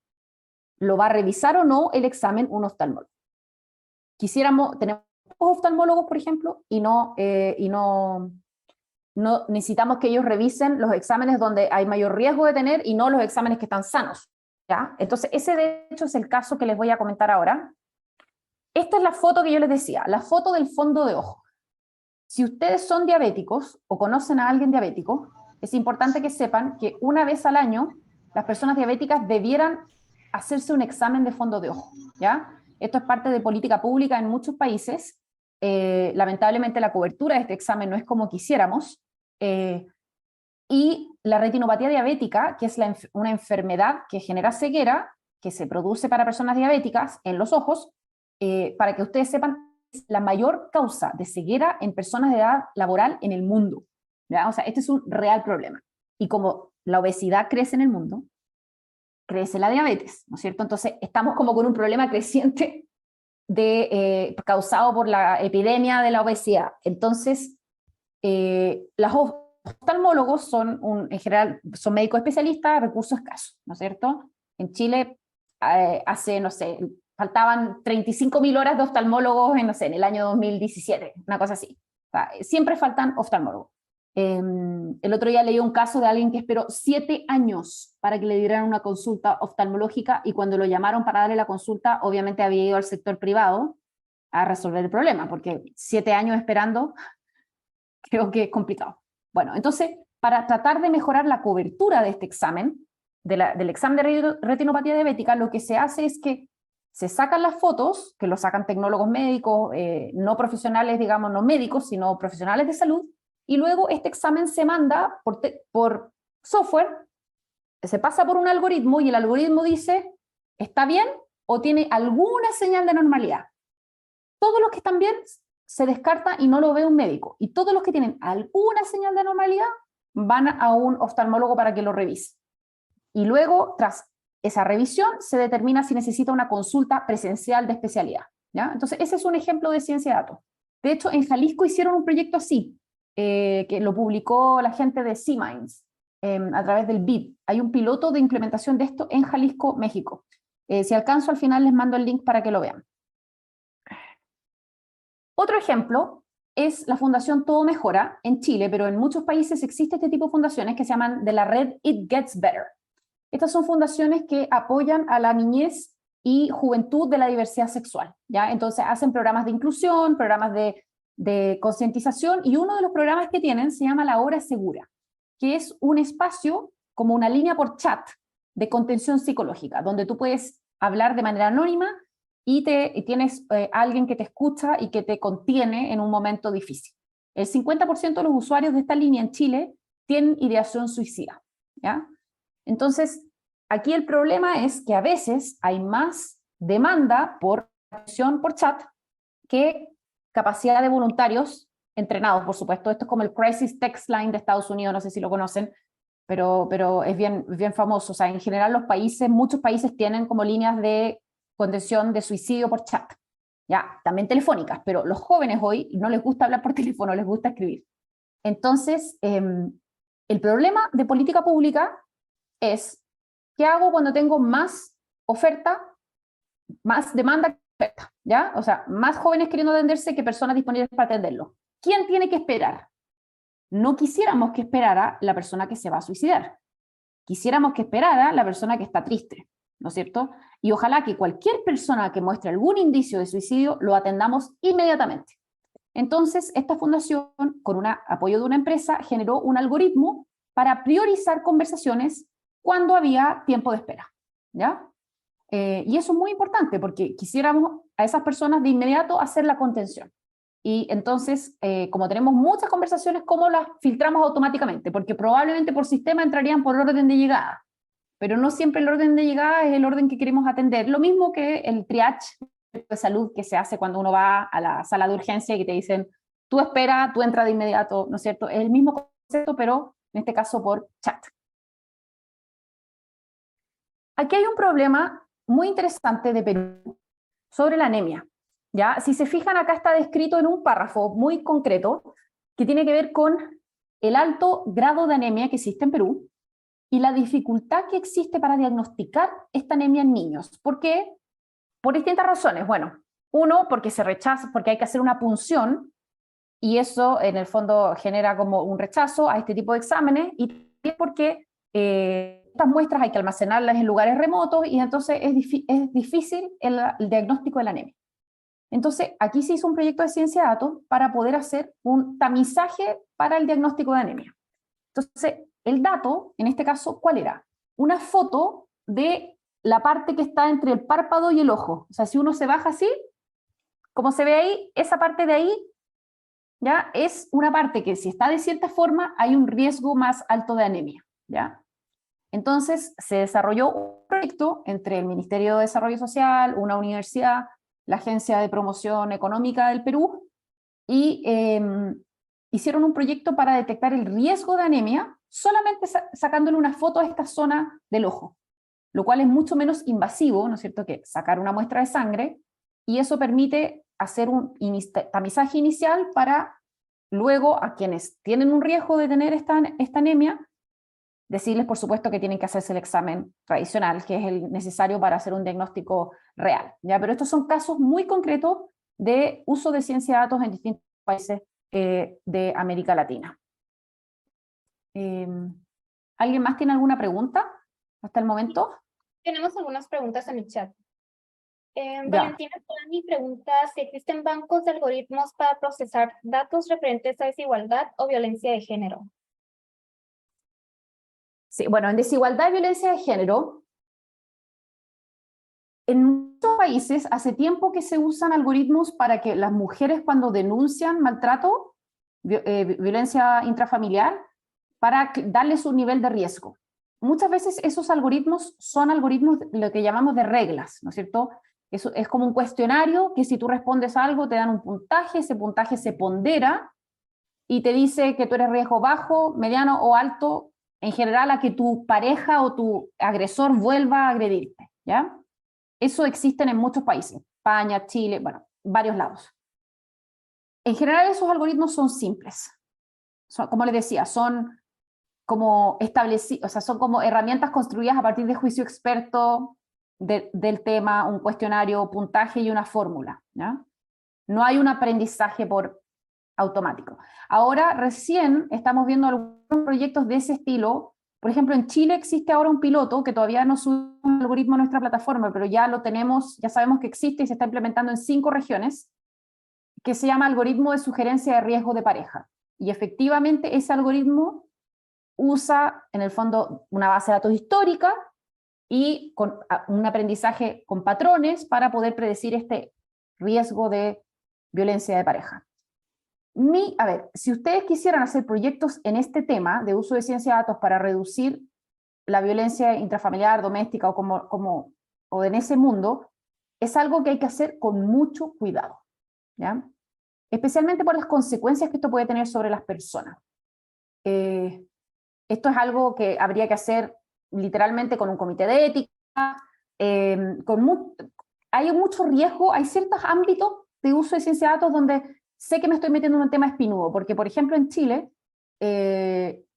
¿Lo va a revisar o no el examen un oftalmólogo? Tenemos oftalmólogos, por ejemplo, y no necesitamos que ellos revisen los exámenes donde hay mayor riesgo de tener y no los exámenes que están sanos, ¿ya? Entonces, ese de hecho es el caso que les voy a comentar ahora. Esta es la foto que yo les decía, la foto del fondo de ojo. Si ustedes son diabéticos o conocen a alguien diabético, es importante que sepan que una vez al año las personas diabéticas debieran hacerse un examen de fondo de ojo, ¿ya? Esto es parte de política pública en muchos países. Lamentablemente la cobertura de este examen no es como quisiéramos. Y la retinopatía diabética, que es una enfermedad que genera ceguera, que se produce para personas diabéticas en los ojos, para que ustedes sepan, es la mayor causa de ceguera en personas de edad laboral en el mundo, ¿ya? O sea, este es un real problema. Y como la obesidad crece en el mundo, crece la diabetes, ¿no es cierto? Entonces, estamos como con un problema creciente causado por la epidemia de la obesidad. Entonces, los oftalmólogos en general, son médicos especialistas, recursos escasos, ¿no es cierto? En Chile, no sé, faltaban 35.000 horas de oftalmólogos no sé, en el año 2017, una cosa así. O sea, siempre faltan oftalmólogos. El otro día leí un caso de alguien que esperó 7 años para que le dieran una consulta oftalmológica, y cuando lo llamaron para darle la consulta, obviamente había ido al sector privado a resolver el problema, porque 7 años esperando, creo que es complicado. Bueno, entonces, para tratar de mejorar la cobertura de este examen, del examen de retinopatía diabética, lo que se hace es que se sacan las fotos, que lo sacan tecnólogos médicos, no profesionales, digamos, no médicos, sino profesionales de salud, y luego este examen se manda por software, se pasa por un algoritmo, y el algoritmo dice, ¿está bien o tiene alguna señal de normalidad? Todos los que están bien se descarta y no lo ve un médico, y todos los que tienen alguna señal de normalidad van a un oftalmólogo para que lo revise. Y luego, tras esa revisión, se determina si necesita una consulta presencial de especialidad, ¿ya? Entonces, ese es un ejemplo de ciencia de datos. De hecho, en Jalisco hicieron un proyecto así, que lo publicó la gente de C-Minds a través del BID. Hay un piloto de implementación de esto en Jalisco, México. Si alcanzo, al final les mando el link para que lo vean. Otro ejemplo es la Fundación Todo Mejora en Chile, pero en muchos países existe este tipo de fundaciones que se llaman de la red It Gets Better. Estas son fundaciones que apoyan a la niñez y juventud de la diversidad sexual, ¿ya? Entonces hacen programas de inclusión, programas de concientización, y uno de los programas que tienen se llama La Hora Segura, que es un espacio como una línea por chat de contención psicológica, donde tú puedes hablar de manera anónima y tienes alguien que te escucha y que te contiene en un momento difícil. El 50% de los usuarios de esta línea en Chile tienen ideación suicida, ¿ya? Entonces, aquí el problema es que a veces hay más demanda por acción por chat que capacidad de voluntarios entrenados, por supuesto. Esto es como el Crisis Text Line de Estados Unidos, no sé si lo conocen, pero es bien famoso. O sea, en general muchos países tienen como líneas de contención de suicidio por chat, ya, también telefónicas, pero los jóvenes hoy no les gusta hablar por teléfono, les gusta escribir. Entonces, el problema de política pública es, ¿qué hago cuando tengo más oferta, más demanda que oferta? ¿Ya? O sea, más jóvenes queriendo atenderse que personas disponibles para atenderlo. ¿Quién tiene que esperar? No quisiéramos que esperara la persona que se va a suicidar. Quisiéramos que esperara la persona que está triste, ¿no es cierto? Y ojalá que cualquier persona que muestre algún indicio de suicidio lo atendamos inmediatamente. Entonces, esta fundación, con un apoyo de una empresa, generó un algoritmo para priorizar conversaciones cuando había tiempo de espera, ¿ya? Y eso es muy importante porque quisiéramos a esas personas de inmediato hacer la contención. Y entonces, como tenemos muchas conversaciones, ¿cómo las filtramos automáticamente? Porque probablemente por sistema entrarían por orden de llegada, pero no siempre el orden de llegada es el orden que queremos atender. Lo mismo que el triage de salud que se hace cuando uno va a la sala de urgencia y que te dicen, tú espera, tú entra de inmediato, ¿no es cierto? Es el mismo concepto, pero en este caso por chat. Aquí hay un problema muy interesante de Perú sobre la anemia. ¿Ya? Si se fijan, acá está descrito en un párrafo muy concreto que tiene que ver con el alto grado de anemia que existe en Perú y la dificultad que existe para diagnosticar esta anemia en niños. ¿Por qué? Por distintas razones. Bueno, uno, porque se rechaza, porque hay que hacer una punción y eso en el fondo genera como un rechazo a este tipo de exámenes, y también porque estas muestras hay que almacenarlas en lugares remotos y entonces es difícil el diagnóstico de la anemia. Entonces, aquí se hizo un proyecto de ciencia de datos para poder hacer un tamizaje para el diagnóstico de anemia. Entonces, el dato, en este caso, ¿cuál era? Una foto de la parte que está entre el párpado y el ojo. O sea, si uno se baja así, como se ve ahí, esa parte de ahí, ¿ya? Es una parte que si está de cierta forma, hay un riesgo más alto de anemia, ¿ya? Entonces, se desarrolló un proyecto entre el Ministerio de Desarrollo Social, una universidad, la Agencia de Promoción Económica del Perú, y hicieron un proyecto para detectar el riesgo de anemia solamente sacándole una foto a esta zona del ojo, lo cual es mucho menos invasivo, ¿no es cierto?, que sacar una muestra de sangre, y eso permite hacer un tamizaje inicial para luego a quienes tienen un riesgo de tener esta anemia, decirles, por supuesto, que tienen que hacerse el examen tradicional, que es el necesario para hacer un diagnóstico real, ¿ya? Pero estos son casos muy concretos de uso de ciencia de datos en distintos países de América Latina. ¿Alguien más tiene alguna pregunta hasta el momento? Tenemos algunas preguntas en el chat. Ya. Valentina Solani pregunta si existen bancos de algoritmos para procesar datos referentes a desigualdad o violencia de género. Sí, bueno, en desigualdad y violencia de género, en muchos países hace tiempo que se usan algoritmos para que las mujeres cuando denuncian maltrato, violencia intrafamiliar, para darles un nivel de riesgo. Muchas veces esos algoritmos son algoritmos de lo que llamamos de reglas, ¿no es cierto? Eso es como un cuestionario que si tú respondes a algo te dan un puntaje, ese puntaje se pondera y te dice que tú eres riesgo bajo, mediano o alto, en general a que tu pareja o tu agresor vuelva a agredirte, ¿ya? Eso existe en muchos países, España, Chile, bueno, varios lados. En general esos algoritmos son simples. Como les decía, son como establecidos, o sea, son como herramientas construidas a partir de juicio experto del tema, un cuestionario, puntaje y una fórmula, ¿ya? No hay un aprendizaje por automático. Ahora recién estamos viendo algunos proyectos de ese estilo. Por ejemplo, en Chile existe ahora un piloto que todavía no sube un algoritmo a nuestra plataforma, pero ya lo tenemos, ya sabemos que existe y se está implementando en 5 regiones, que se llama algoritmo de sugerencia de riesgo de pareja. Y efectivamente ese algoritmo usa en el fondo una base de datos histórica y con un aprendizaje con patrones para poder predecir este riesgo de violencia de pareja. A ver, si ustedes quisieran hacer proyectos en este tema de uso de ciencia de datos para reducir la violencia intrafamiliar, doméstica o en ese mundo, es algo que hay que hacer con mucho cuidado, ¿ya? Especialmente por las consecuencias que esto puede tener sobre las personas. Esto es algo que habría que hacer literalmente con un comité de ética, hay mucho riesgo, hay ciertos ámbitos de uso de ciencia de datos donde sé que me estoy metiendo en un tema espinudo, porque por ejemplo en Chile,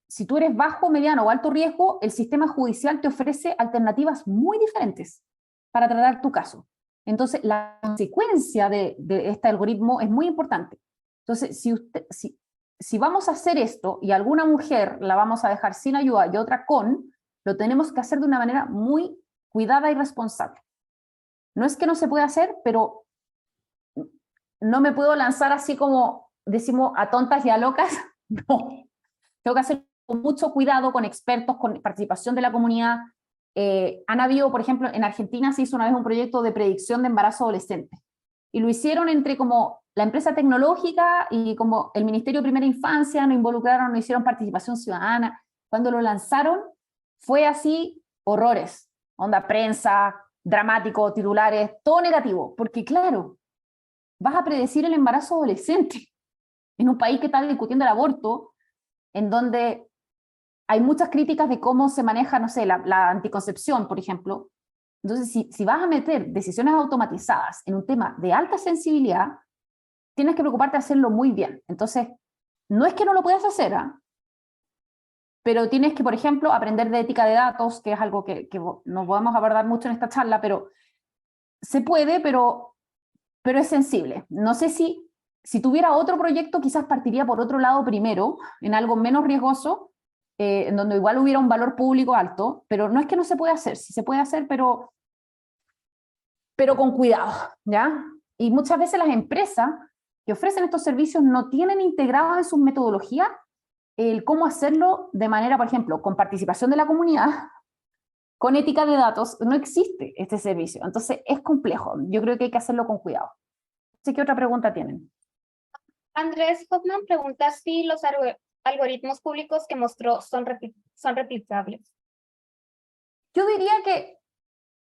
si tú eres bajo, mediano o alto riesgo, el sistema judicial te ofrece alternativas muy diferentes para tratar tu caso. Entonces, la consecuencia de este algoritmo es muy importante. Entonces, si vamos a hacer esto y alguna mujer la vamos a dejar sin ayuda y otra con, lo tenemos que hacer de una manera muy cuidada y responsable. No es que no se pueda hacer, pero no me puedo lanzar así como decimos a tontas y a locas, no. Tengo que hacer con mucho cuidado, con expertos, con participación de la comunidad, Han habido, por ejemplo, en Argentina se hizo una vez un proyecto de predicción de embarazo adolescente, y lo hicieron entre como la empresa tecnológica y como el Ministerio de Primera Infancia, nos involucraron, nos hicieron participación ciudadana. Cuando lo lanzaron, fue así, horrores, onda prensa, dramático, titulares, todo negativo, porque claro, vas a predecir el embarazo adolescente en un país que está discutiendo el aborto, en donde hay muchas críticas de cómo se maneja, no sé, la anticoncepción, por ejemplo. Entonces, si vas a meter decisiones automatizadas en un tema de alta sensibilidad, tienes que preocuparte de hacerlo muy bien. Entonces, no es que no lo puedas hacer, pero tienes que, por ejemplo, aprender de ética de datos, que es algo que no podemos abordar mucho en esta charla, pero se puede, pero es sensible. No sé si tuviera otro proyecto, quizás partiría por otro lado primero, en algo menos riesgoso, en donde igual hubiera un valor público alto, pero no es que no se pueda hacer, sí se puede hacer, pero con cuidado, ¿ya? Y muchas veces las empresas que ofrecen estos servicios no tienen integrado en sus metodologías el cómo hacerlo de manera, por ejemplo, con participación de la comunidad, con ética de datos. No existe este servicio, entonces es complejo. Yo creo que hay que hacerlo con cuidado. Así que otra pregunta tienen. Andrés Hoffman pregunta si los algoritmos públicos que mostró son replicables. Yo diría que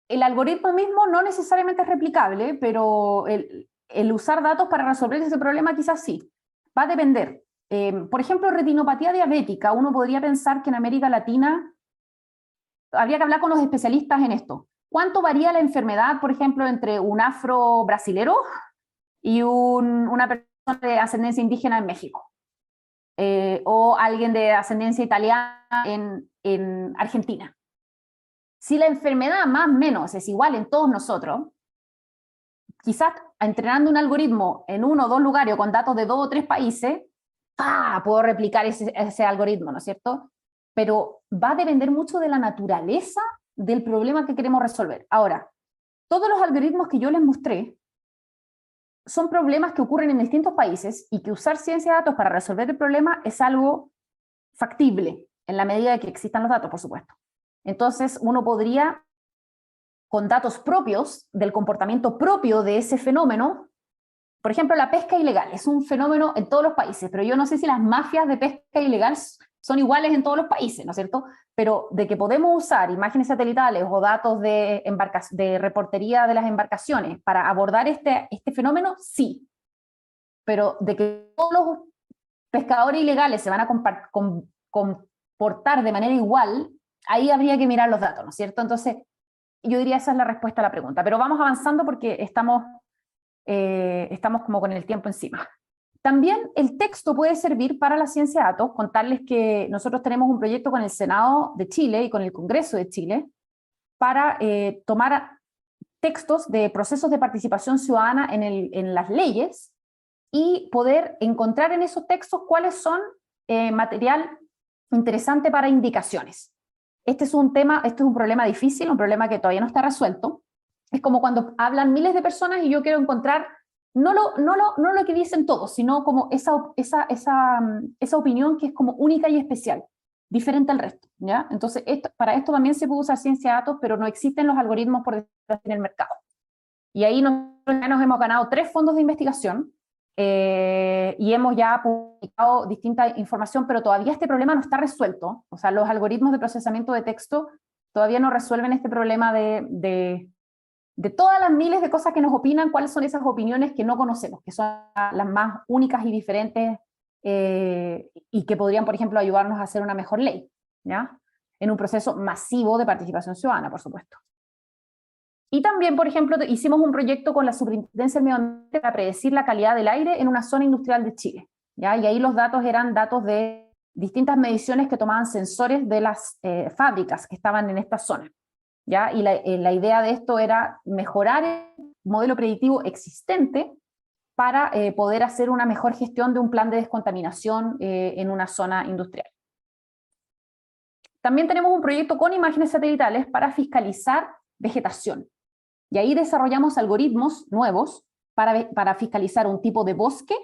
el algoritmo mismo no necesariamente es replicable, pero el usar datos para resolver ese problema quizás sí. Va a depender. Por ejemplo, retinopatía diabética, uno podría pensar que en América Latina habría que hablar con los especialistas en esto. ¿Cuánto varía la enfermedad, por ejemplo, entre un afro-brasilero y una persona de ascendencia indígena en México? O alguien de ascendencia italiana en Argentina. Si la enfermedad más o menos es igual en todos nosotros, quizás entrenando un algoritmo en 1 o 2 lugares o con datos de 2 o 3 países, puedo replicar ese algoritmo, ¿no es cierto? Pero va a depender mucho de la naturaleza del problema que queremos resolver. Ahora, todos los algoritmos que yo les mostré son problemas que ocurren en distintos países y que usar ciencia de datos para resolver el problema es algo factible, en la medida de que existan los datos, por supuesto. Entonces, uno podría, con datos propios, del comportamiento propio de ese fenómeno, por ejemplo, la pesca ilegal es un fenómeno en todos los países, pero yo no sé si las mafias de pesca ilegal son iguales en todos los países, ¿no es cierto? Pero de que podemos usar imágenes satelitales o datos de reportería de las embarcaciones para abordar este fenómeno, sí. Pero de que todos los pescadores ilegales se van a comportar de manera igual, ahí habría que mirar los datos, ¿no es cierto? Entonces, yo diría esa es la respuesta a la pregunta, pero vamos avanzando porque estamos como con el tiempo encima. También el texto puede servir para la ciencia de datos, contarles que nosotros tenemos un proyecto con el Senado de Chile y con el Congreso de Chile para tomar textos de procesos de participación ciudadana en las leyes y poder encontrar en esos textos cuáles son material interesante para indicaciones. Este es un problema difícil, un problema que todavía no está resuelto. Es como cuando hablan miles de personas y yo quiero encontrar no lo que dicen todos, sino como esa opinión que es como única y especial, diferente al resto, ¿ya? Entonces, para esto también se puede usar ciencia de datos, pero no existen los algoritmos por detrás en el mercado. Y ahí nosotros ya nos hemos ganado 3 fondos de investigación y hemos ya publicado distinta información, pero todavía este problema no está resuelto. O sea, los algoritmos de procesamiento de texto todavía no resuelven este problema de todas las miles de cosas que nos opinan, cuáles son esas opiniones que no conocemos, que son las más únicas y diferentes y que podrían, por ejemplo, ayudarnos a hacer una mejor ley, ¿ya? En un proceso masivo de participación ciudadana, por supuesto. Y también, por ejemplo, hicimos un proyecto con la Superintendencia del Medio Ambiente para predecir la calidad del aire en una zona industrial de Chile, ¿ya? Y ahí los datos eran datos de distintas mediciones que tomaban sensores de las fábricas que estaban en esta zona, ¿ya? Y la idea de esto era mejorar el modelo predictivo existente para poder hacer una mejor gestión de un plan de descontaminación en una zona industrial. También tenemos un proyecto con imágenes satelitales para fiscalizar vegetación. Y ahí desarrollamos algoritmos nuevos para fiscalizar un tipo de bosque,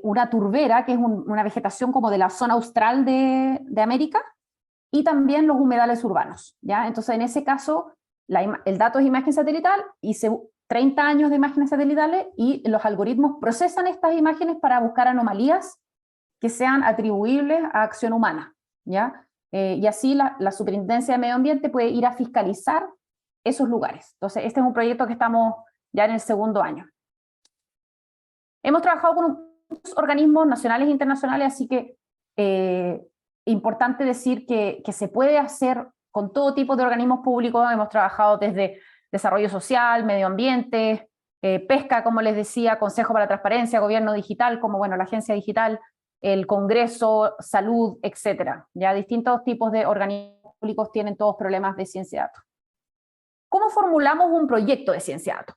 una turbera, que es una vegetación como de la zona austral de América, y también los humedales urbanos, ¿ya? Entonces, en ese caso, el dato es imagen satelital, hice 30 años de imágenes satelitales y los algoritmos procesan estas imágenes para buscar anomalías que sean atribuibles a acción humana, ¿ya? Y así la Superintendencia de Medio Ambiente puede ir a fiscalizar esos lugares. Entonces, este es un proyecto que estamos ya en el segundo año. Hemos trabajado con muchos organismos nacionales e internacionales, así que importante decir que se puede hacer con todo tipo de organismos públicos. Hemos trabajado desde desarrollo social, medio ambiente, pesca, como les decía, Consejo para la Transparencia, Gobierno Digital, como bueno, la Agencia Digital, el Congreso, Salud, etcétera. Ya distintos tipos de organismos públicos tienen todos problemas de ciencia de datos. ¿Cómo formulamos un proyecto de ciencia de datos?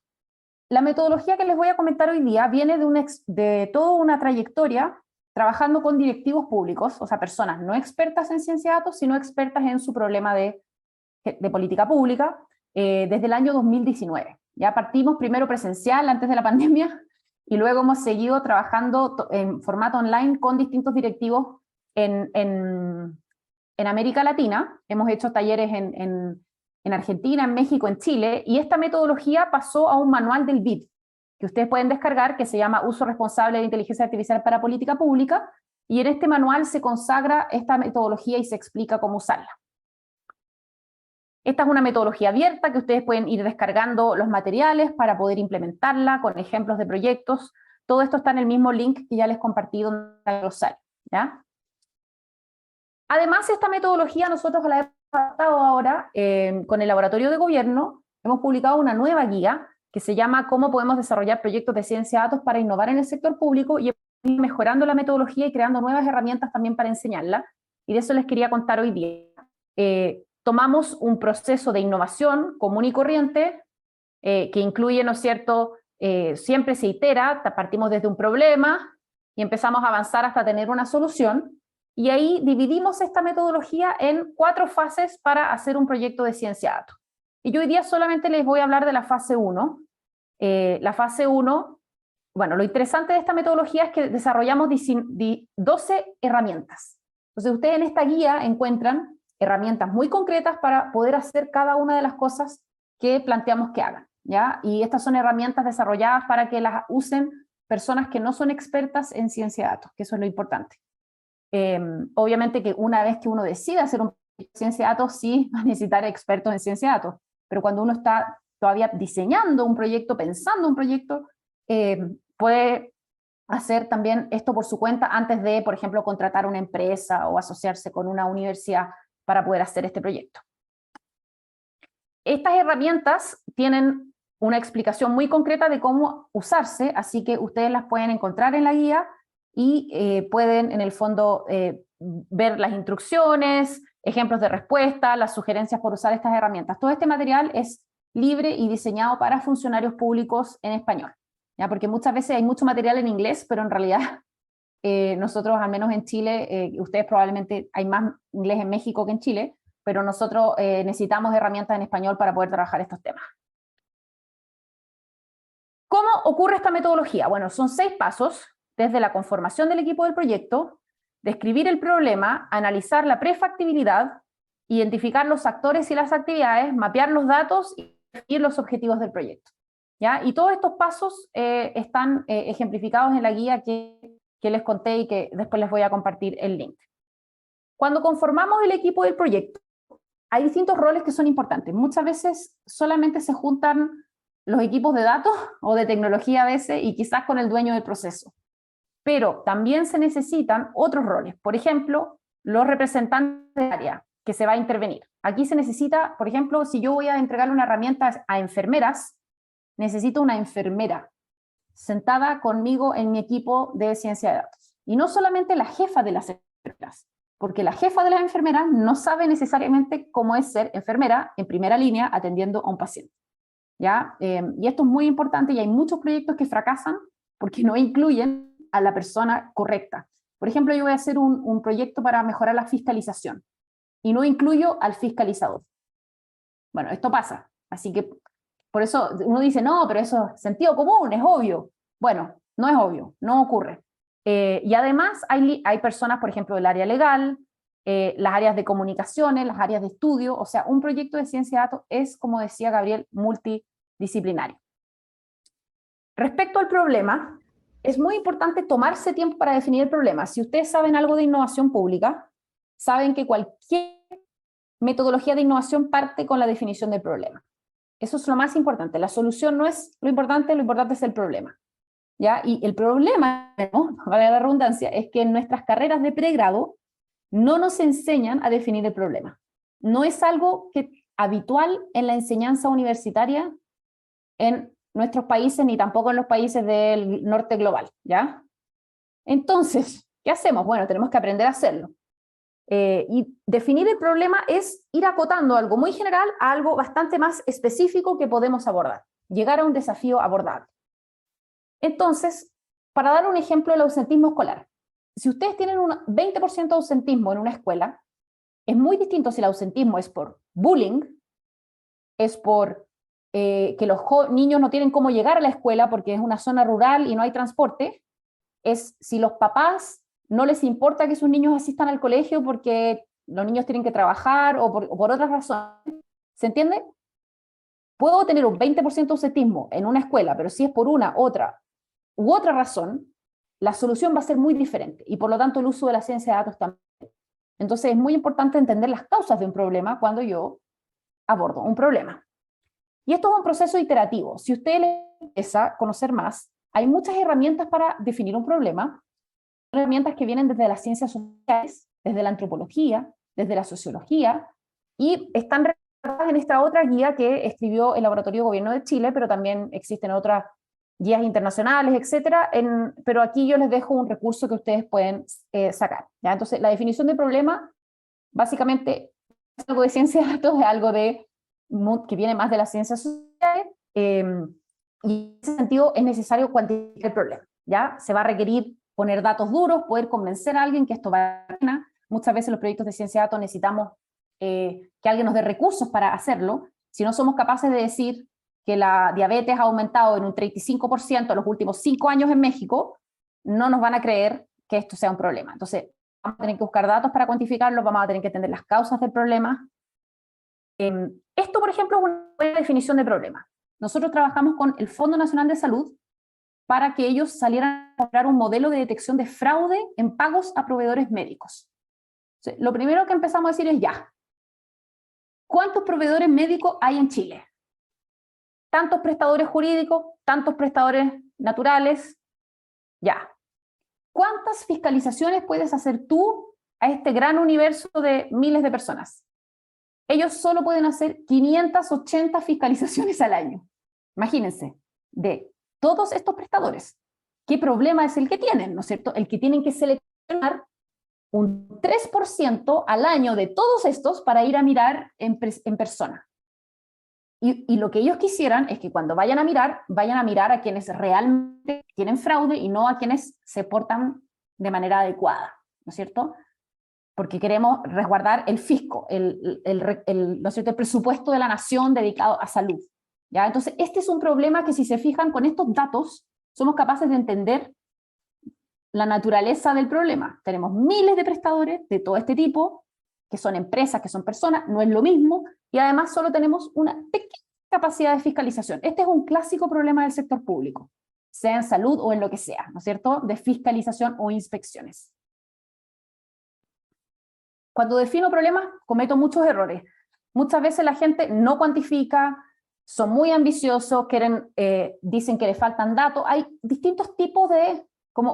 La metodología que les voy a comentar hoy día viene de toda una trayectoria trabajando con directivos públicos, o sea, personas no expertas en ciencia de datos, sino expertas en su problema de política pública, desde el año 2019. Ya partimos primero presencial antes de la pandemia, y luego hemos seguido trabajando en formato online con distintos directivos en América Latina. Hemos hecho talleres en Argentina, en México, en Chile, y esta metodología pasó a un manual del BID, que ustedes pueden descargar, que se llama Uso Responsable de Inteligencia Artificial para Política Pública, y en este manual se consagra esta metodología y se explica cómo usarla. Esta es una metodología abierta que ustedes pueden ir descargando los materiales para poder implementarla con ejemplos de proyectos. Todo esto está en el mismo link que ya les compartí donde está el glosario, ¿ya? Además, esta metodología nosotros la hemos adaptado ahora con el Laboratorio de Gobierno. Hemos publicado una nueva guía que se llama Cómo podemos desarrollar proyectos de ciencia de datos para innovar en el sector público, y ir mejorando la metodología y creando nuevas herramientas también para enseñarla. Y de eso les quería contar hoy día. Tomamos un proceso de innovación común y corriente que incluye, ¿no es cierto?, siempre se itera, partimos desde un problema y empezamos a avanzar hasta tener una solución, y ahí dividimos esta metodología en 4 fases para hacer un proyecto de ciencia de datos. Y yo hoy día solamente les voy a hablar de la fase 1. La fase 1, bueno, lo interesante de esta metodología es que desarrollamos 12 herramientas. Entonces ustedes en esta guía encuentran herramientas muy concretas para poder hacer cada una de las cosas que planteamos que hagan, ¿ya? Y estas son herramientas desarrolladas para que las usen personas que no son expertas en ciencia de datos, que eso es lo importante. Obviamente que una vez que uno decide hacer un proyecto de ciencia de datos, sí va a necesitar expertos en ciencia de datos, pero cuando uno está todavía diseñando un proyecto, pensando un proyecto, puede hacer también esto por su cuenta antes de, por ejemplo, contratar una empresa o asociarse con una universidad para poder hacer este proyecto. Estas herramientas tienen una explicación muy concreta de cómo usarse, así que ustedes las pueden encontrar en la guía y pueden en el fondo ver las instrucciones, ejemplos de respuesta, las sugerencias por usar estas herramientas. Todo este material es libre y diseñado para funcionarios públicos en español, ¿ya? Porque muchas veces hay mucho material en inglés, pero en realidad nosotros, al menos en Chile, ustedes probablemente hay más inglés en México que en Chile, pero nosotros necesitamos herramientas en español para poder trabajar estos temas. ¿Cómo ocurre esta metodología? Bueno, son 6 pasos, desde la conformación del equipo del proyecto, describir el problema, analizar la prefactibilidad, identificar los actores y las actividades, mapear los datos y definir los objetivos del proyecto, ¿ya? Y todos estos pasos están ejemplificados en la guía que les conté y que después les voy a compartir el link. Cuando conformamos el equipo del proyecto, hay distintos roles que son importantes. Muchas veces solamente se juntan los equipos de datos o de tecnología a veces y quizás con el dueño del proceso. Pero también se necesitan otros roles. Por ejemplo, los representantes de área que se va a intervenir. Aquí se necesita, por ejemplo, si yo voy a entregarle una herramienta a enfermeras, necesito una enfermera sentada conmigo en mi equipo de ciencia de datos. Y no solamente la jefa de las enfermeras, porque la jefa de las enfermeras no sabe necesariamente cómo es ser enfermera en primera línea atendiendo a un paciente, ¿ya? Y esto es muy importante y hay muchos proyectos que fracasan porque no incluyen a la persona correcta. Por ejemplo, yo voy a hacer un proyecto para mejorar la fiscalización y no incluyo al fiscalizador. Bueno, esto pasa, así que por eso uno dice, no, pero eso es sentido común, es obvio. Bueno, no es obvio, no ocurre. Y además hay personas, por ejemplo, del área legal, las áreas de comunicaciones, las áreas de estudio, o sea, un proyecto de ciencia de datos es, como decía Gabriel, multidisciplinario. Respecto al problema, es muy importante tomarse tiempo para definir el problema. Si ustedes saben algo de innovación pública, saben que cualquier metodología de innovación parte con la definición del problema. Eso es lo más importante. La solución no es lo importante es el problema. ¿Ya? Y el problema, ¿no? Vale la redundancia, es que en nuestras carreras de pregrado no nos enseñan a definir el problema. No es algo habitual en la enseñanza universitaria en nuestros países, ni tampoco en los países del norte global, ¿ya? Entonces, ¿qué hacemos? Bueno, tenemos que aprender a hacerlo. Y definir el problema es ir acotando algo muy general a algo bastante más específico que podemos abordar, llegar a un desafío abordable. Entonces, para dar un ejemplo del ausentismo escolar, si ustedes tienen un 20% de ausentismo en una escuela, es muy distinto si el ausentismo es por bullying, es por que los niños no tienen cómo llegar a la escuela porque es una zona rural y no hay transporte, es si los papás no les importa que sus niños asistan al colegio porque los niños tienen que trabajar o por otras razones. ¿Se entiende? Puedo tener un 20% de ausentismo en una escuela, pero si es por una, otra u otra razón, la solución va a ser muy diferente y por lo tanto el uso de la ciencia de datos también. Entonces es muy importante entender las causas de un problema cuando yo abordo un problema. Y esto es un proceso iterativo. Si usted le interesa conocer más, hay muchas herramientas para definir un problema, herramientas que vienen desde las ciencias sociales, desde la antropología, desde la sociología, y están retratadas en esta otra guía que escribió el Laboratorio de Gobierno de Chile, pero también existen otras guías internacionales, etcétera, pero aquí yo les dejo un recurso que ustedes pueden sacar, ¿ya? Entonces, la definición de problema, básicamente, es algo de ciencia de datos, es algo que viene más de las ciencias sociales, y en ese sentido es necesario cuantificar el problema, ¿ya? Se va a requerir poner datos duros, poder convencer a alguien que esto vale la pena. Muchas veces los proyectos de ciencia de datos necesitamos que alguien nos dé recursos para hacerlo. Si no somos capaces de decir que la diabetes ha aumentado en un 35% en los últimos 5 años en México, no nos van a creer que esto sea un problema. Entonces, vamos a tener que buscar datos para cuantificarlo, vamos a tener que entender las causas del problema. Esto, por ejemplo, es una buena definición de problema. Nosotros trabajamos con el Fondo Nacional de Salud para que ellos salieran a crear un modelo de detección de fraude en pagos a proveedores médicos. Entonces, lo primero que empezamos a decir es ya, ¿cuántos proveedores médicos hay en Chile? Tantos prestadores jurídicos, tantos prestadores naturales, ya. ¿Cuántas fiscalizaciones puedes hacer tú a este gran universo de miles de personas? Ellos solo pueden hacer 580 fiscalizaciones al año. Imagínense, de todos estos prestadores, ¿qué problema es el que tienen, no es cierto? El que tienen que seleccionar un 3% al año de todos estos para ir a mirar en persona. Y lo que ellos quisieran es que cuando vayan a mirar a quienes realmente tienen fraude y no a quienes se portan de manera adecuada, ¿no es cierto? Porque queremos resguardar el fisco, ¿no es cierto?, el presupuesto de la nación dedicado a salud, ¿ya? Entonces, este es un problema que, si se fijan, con estos datos somos capaces de entender la naturaleza del problema. Tenemos miles de prestadores de todo este tipo, que son empresas, que son personas, no es lo mismo, y además solo tenemos una pequeña capacidad de fiscalización. Este es un clásico problema del sector público, sea en salud o en lo que sea, ¿no es cierto?, de fiscalización o inspecciones. Cuando defino problemas, cometo muchos errores. Muchas veces la gente no cuantifica, son muy ambiciosos, dicen que le faltan datos. Hay distintos tipos de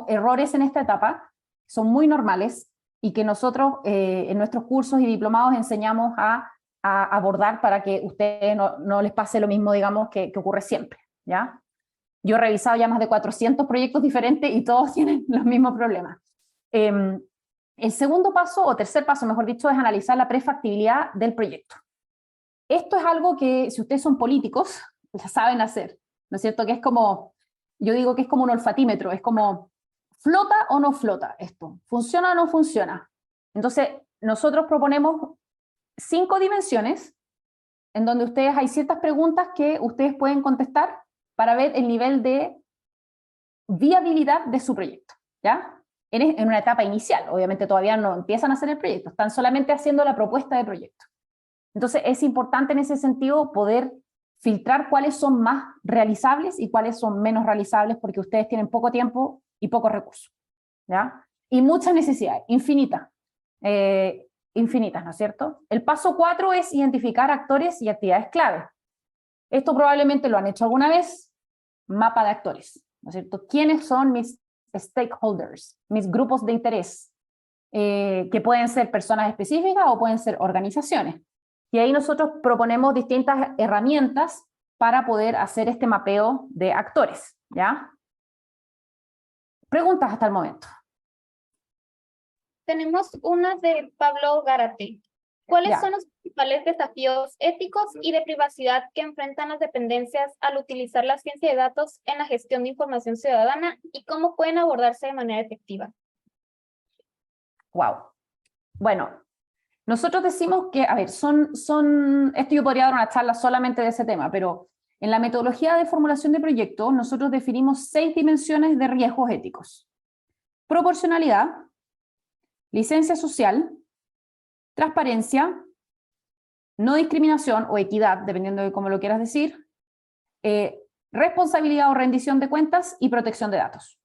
errores en esta etapa, son muy normales, y que nosotros en nuestros cursos y diplomados enseñamos a abordar para que a ustedes no les pase lo mismo, digamos, que ocurre siempre, ¿ya? Yo he revisado ya más de 400 proyectos diferentes y todos tienen los mismos problemas. El segundo paso, o tercer paso, mejor dicho, es analizar la prefactibilidad del proyecto. Esto es algo que, si ustedes son políticos, ya saben hacer, ¿no es cierto? Que es como, yo digo que es como un olfatímetro, es como, ¿flota o no flota esto? ¿Funciona o no funciona? Entonces, nosotros proponemos 5 dimensiones, en donde hay ciertas preguntas que ustedes pueden contestar para ver el nivel de viabilidad de su proyecto, ¿ya? en una etapa inicial. Obviamente todavía no empiezan a hacer el proyecto, están solamente haciendo la propuesta de proyecto. Entonces es importante en ese sentido poder filtrar cuáles son más realizables y cuáles son menos realizables, porque ustedes tienen poco tiempo y pocos recursos, ¿ya? Y muchas necesidades, infinitas, ¿no es cierto? El paso 4 es identificar actores y actividades clave. Esto probablemente lo han hecho alguna vez, mapa de actores, ¿no es cierto? ¿Quiénes son mis stakeholders, mis grupos de interés? Que pueden ser personas específicas o pueden ser organizaciones. Y ahí nosotros proponemos distintas herramientas para poder hacer este mapeo de actores, ¿ya? Preguntas hasta el momento. Tenemos una de Pablo Gárate. ¿Cuáles Ya. son los principales desafíos éticos y de privacidad que enfrentan las dependencias al utilizar la ciencia de datos en la gestión de información ciudadana y cómo pueden abordarse de manera efectiva? Wow. Bueno, nosotros decimos que, a ver, esto yo podría dar una charla solamente de ese tema, pero en la metodología de formulación de proyectos nosotros definimos 6 dimensiones de riesgos éticos. Proporcionalidad, licencia social, transparencia, no discriminación o equidad, dependiendo de cómo lo quieras decir, responsabilidad o rendición de cuentas y protección de datos.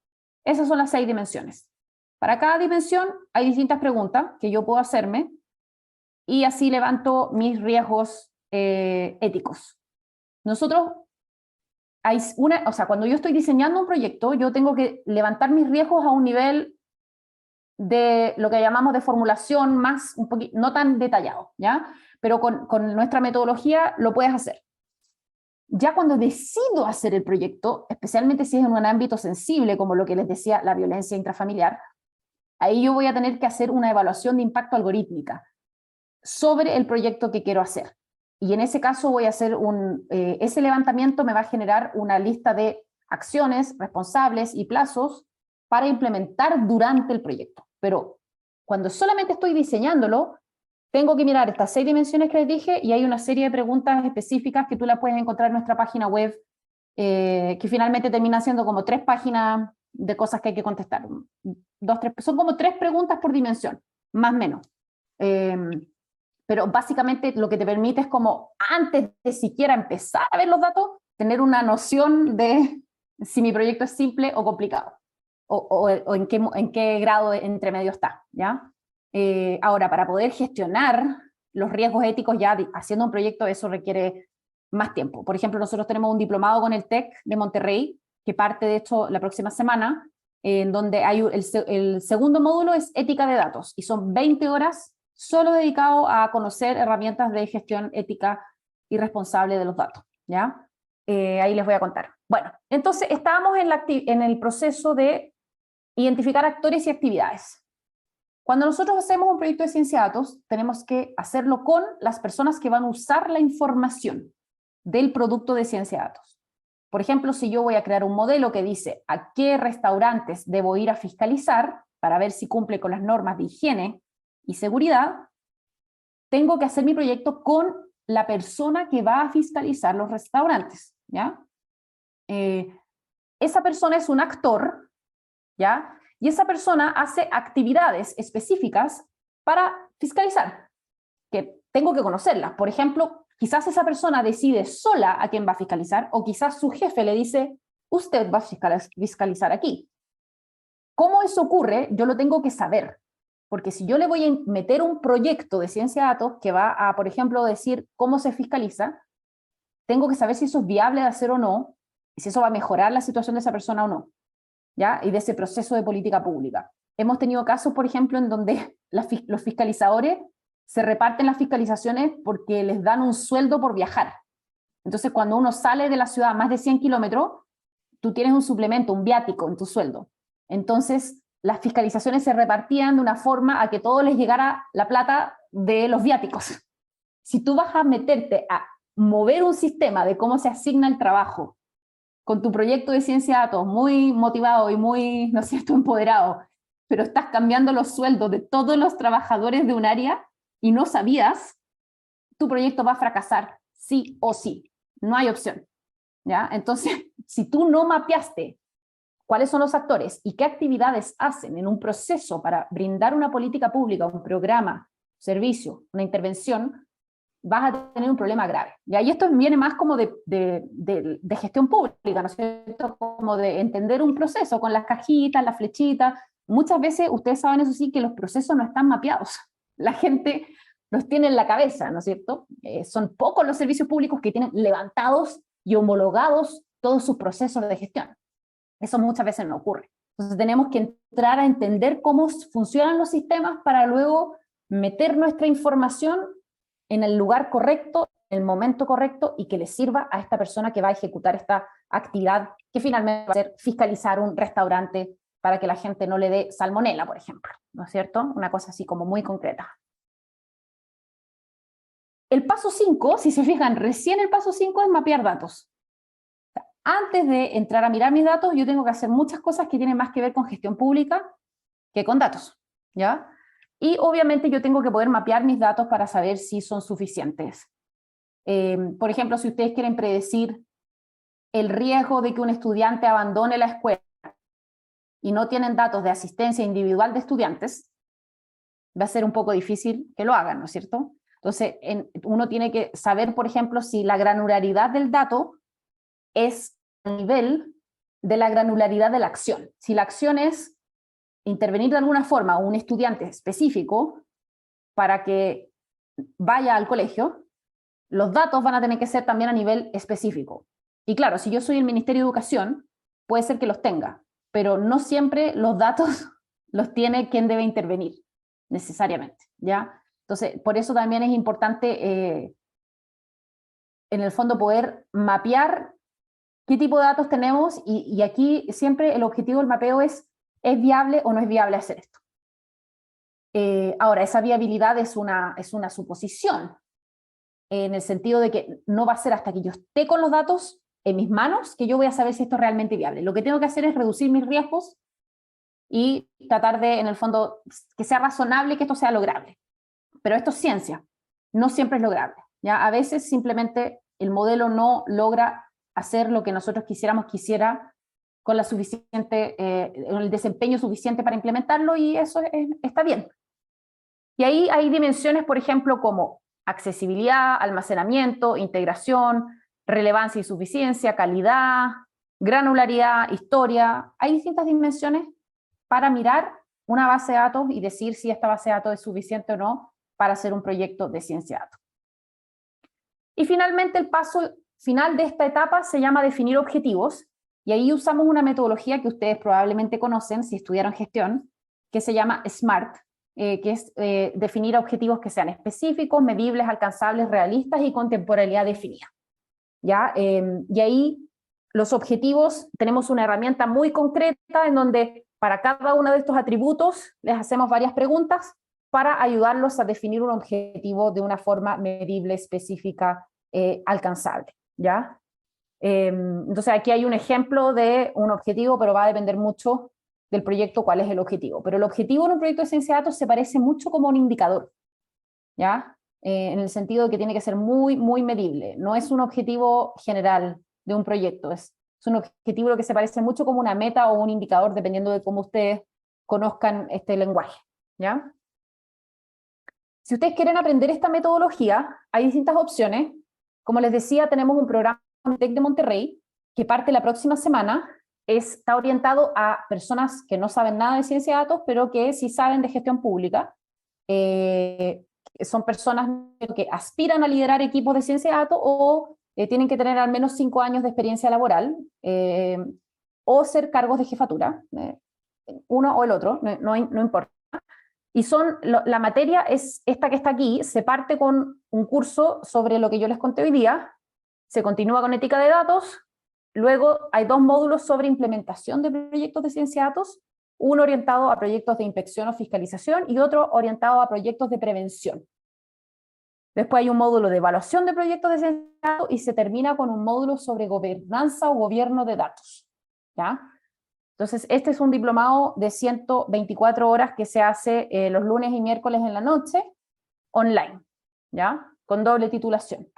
Esas son las 6 dimensiones. Para cada dimensión hay distintas preguntas que yo puedo hacerme y así levanto mis riesgos éticos. Nosotros, cuando yo estoy diseñando un proyecto, yo tengo que levantar mis riesgos a un nivel de lo que llamamos de formulación más, un poquito, no tan detallado, ¿ya? Pero con nuestra metodología lo puedes hacer. Ya cuando decido hacer el proyecto, especialmente si es en un ámbito sensible, como lo que les decía, la violencia intrafamiliar, ahí yo voy a tener que hacer una evaluación de impacto algorítmica sobre el proyecto que quiero hacer. Y en ese caso voy a hacer ese levantamiento me va a generar una lista de acciones, responsables y plazos para implementar durante el proyecto. Pero cuando solamente estoy diseñándolo, tengo que mirar estas 6 dimensiones que les dije y hay una serie de preguntas específicas que tú las puedes encontrar en nuestra página web, que finalmente termina siendo como 3 páginas de cosas que hay que contestar. 2, 3, son como 3 preguntas por dimensión, más o menos. Pero básicamente lo que te permite es como, antes de siquiera empezar a ver los datos, tener una noción de si mi proyecto es simple o complicado, o en qué grado entre medio está, ¿ya? Ahora, para poder gestionar los riesgos éticos ya haciendo un proyecto, eso requiere más tiempo. Por ejemplo, nosotros tenemos un diplomado con el TEC de Monterrey, que parte de hecho la próxima semana, en donde hay el segundo módulo es ética de datos, y son 20 horas solo dedicado a conocer herramientas de gestión ética y responsable de los datos, ¿ya? Ahí les voy a contar. Bueno, entonces estábamos en el proceso de identificar actores y actividades. Cuando nosotros hacemos un proyecto de ciencia de datos, tenemos que hacerlo con las personas que van a usar la información del producto de ciencia de datos. Por ejemplo, si yo voy a crear un modelo que dice a qué restaurantes debo ir a fiscalizar para ver si cumple con las normas de higiene y seguridad, tengo que hacer mi proyecto con la persona que va a fiscalizar los restaurantes, ¿ya? Esa persona es un actor, ¿ya? Y esa persona hace actividades específicas para fiscalizar, que tengo que conocerlas. Por ejemplo, quizás esa persona decide sola a quién va a fiscalizar, o quizás su jefe le dice, usted va a fiscalizar aquí. ¿Cómo eso ocurre? Yo lo tengo que saber. Porque si yo le voy a meter un proyecto de ciencia de datos que va a, por ejemplo, decir cómo se fiscaliza, tengo que saber si eso es viable de hacer o no, y si eso va a mejorar la situación de esa persona o no, ¿ya? Y de ese proceso de política pública. Hemos tenido casos, por ejemplo, en donde los fiscalizadores se reparten las fiscalizaciones porque les dan un sueldo por viajar. Entonces, cuando uno sale de la ciudad a más de 100 kilómetros, tú tienes un suplemento, un viático en tu sueldo. Entonces, las fiscalizaciones se repartían de una forma a que todos les llegara la plata de los viáticos. Si tú vas a meterte a mover un sistema de cómo se asigna el trabajo con tu proyecto de ciencia de datos muy motivado y muy, ¿no es cierto?, empoderado, pero estás cambiando los sueldos de todos los trabajadores de un área y no sabías, tu proyecto va a fracasar, sí o sí. No hay opción, ¿ya? Entonces, si tú no mapeaste cuáles son los actores y qué actividades hacen en un proceso para brindar una política pública, un programa, servicio, una intervención, vas a tener un problema grave. ¿Ya? Y esto viene más como de gestión pública, ¿no es cierto? Como de entender un proceso con las cajitas, las flechitas. Muchas veces, ustedes saben eso sí, que los procesos no están mapeados. La gente los tiene en la cabeza, ¿no es cierto? Son pocos los servicios públicos que tienen levantados y homologados todos sus procesos de gestión. Eso muchas veces no ocurre. Entonces tenemos que entrar a entender cómo funcionan los sistemas para luego meter nuestra información en el lugar correcto, en el momento correcto, y que le sirva a esta persona que va a ejecutar esta actividad, que finalmente va a ser fiscalizar un restaurante para que la gente no le dé salmonela, por ejemplo, ¿no es cierto? Una cosa así como muy concreta. El paso 5, si se fijan, recién el paso 5 es mapear datos. Antes de entrar a mirar mis datos, yo tengo que hacer muchas cosas que tienen más que ver con gestión pública que con datos, ¿ya? Y obviamente yo tengo que poder mapear mis datos para saber si son suficientes. Por ejemplo, si ustedes quieren predecir el riesgo de que un estudiante abandone la escuela y no tienen datos de asistencia individual de estudiantes, va a ser un poco difícil que lo hagan, ¿no es cierto? Entonces, uno tiene que saber, por ejemplo, si la granularidad del dato es a nivel de la granularidad de la acción. Si la acción es intervenir de alguna forma a un estudiante específico para que vaya al colegio, los datos van a tener que ser también a nivel específico. Y claro, si yo soy el Ministerio de Educación, puede ser que los tenga, pero no siempre los datos los tiene quien debe intervenir, necesariamente, ¿ya? Entonces, por eso también es importante, en el fondo, poder mapear qué tipo de datos tenemos, y aquí siempre el objetivo del mapeo ¿es viable o no es viable hacer esto? Ahora, esa viabilidad es una suposición, en el sentido de que no va a ser hasta que yo esté con los datos en mis manos que yo voy a saber si esto es realmente viable. Lo que tengo que hacer es reducir mis riesgos y tratar de, en el fondo, que sea razonable y que esto sea lograble. Pero esto es ciencia, no siempre es lograble, ¿ya? A veces simplemente el modelo no logra hacer lo que nosotros quisiéramos que hiciera con el desempeño suficiente para implementarlo, y eso está bien. Y ahí hay dimensiones, por ejemplo, como accesibilidad, almacenamiento, integración, relevancia y suficiencia, calidad, granularidad, historia. Hay distintas dimensiones para mirar una base de datos y decir si esta base de datos es suficiente o no para hacer un proyecto de ciencia de datos. Y finalmente el paso final de esta etapa se llama definir objetivos, y ahí usamos una metodología que ustedes probablemente conocen si estudiaron gestión, que se llama SMART, que es definir objetivos que sean específicos, medibles, alcanzables, realistas y con temporalidad definida. ¿Ya? Y ahí los objetivos, tenemos una herramienta muy concreta en donde para cada uno de estos atributos les hacemos varias preguntas para ayudarlos a definir un objetivo de una forma medible, específica, alcanzable, ¿ya? Entonces aquí hay un ejemplo de un objetivo, pero va a depender mucho del proyecto cuál es el objetivo. Pero el objetivo en un proyecto de ciencia de datos se parece mucho como un indicador, ¿ya? En el sentido de que tiene que ser muy, muy medible. No es un objetivo general de un proyecto, es un objetivo que se parece mucho como una meta o un indicador, dependiendo de cómo ustedes conozcan este lenguaje, ¿ya? Si ustedes quieren aprender esta metodología, hay distintas opciones. Como les decía, tenemos un programa en el TEC de Monterrey que parte la próxima semana. Está orientado a personas que no saben nada de ciencia de datos, pero que sí saben de gestión pública. Son personas que aspiran a liderar equipos de ciencia de datos o tienen que tener al menos 5 años de experiencia laboral o ser cargos de jefatura, uno o el otro, no importa. Y la materia es esta que está aquí, se parte con un curso sobre lo que yo les conté hoy día, se continúa con ética de datos, luego hay 2 módulos sobre implementación de proyectos de ciencia de datos, uno orientado a proyectos de inspección o fiscalización y otro orientado a proyectos de prevención. Después hay un módulo de evaluación de proyectos de ciencia de datos y se termina con un módulo sobre gobernanza o gobierno de datos, ¿ya? Entonces, este es un diplomado de 124 horas que se hace los lunes y miércoles en la noche, online, ¿ya? Con doble titulación.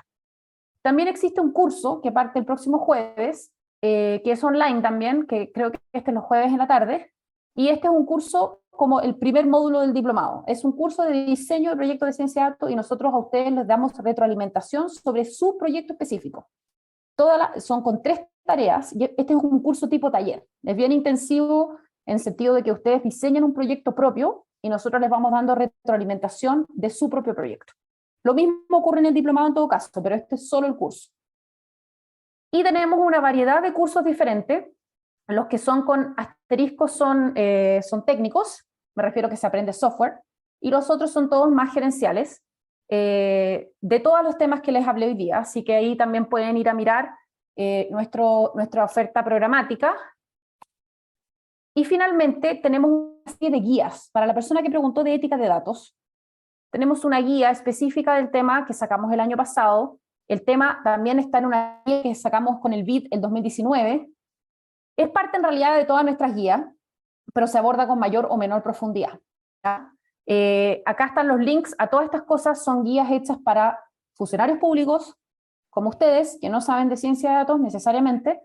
También existe un curso que parte el próximo jueves, que es online también, que creo que este es los jueves en la tarde, y este es un curso como el primer módulo del diplomado. Es un curso de diseño de proyectos de ciencia de datos y nosotros a ustedes les damos retroalimentación sobre su proyecto específico. Son con 3 tareas, y este es un curso tipo taller. Es bien intensivo en el sentido de que ustedes diseñan un proyecto propio y nosotros les vamos dando retroalimentación de su propio proyecto. Lo mismo ocurre en el diplomado en todo caso, pero este es solo el curso. Y tenemos una variedad de cursos diferentes. Los que son con asteriscos son técnicos, me refiero a que se aprende software, y los otros son todos más gerenciales, de todos los temas que les hablé hoy día, así que ahí también pueden ir a mirar nuestra oferta programática. Y finalmente tenemos una serie de guías. Para la persona que preguntó de ética de datos, tenemos una guía específica del tema que sacamos el año pasado. El tema también está en una guía que sacamos con el BID el 2019. Es parte en realidad de todas nuestras guías, pero se aborda con mayor o menor profundidad. Acá están los links a todas estas cosas, son guías hechas para funcionarios públicos, como ustedes, que no saben de ciencia de datos necesariamente.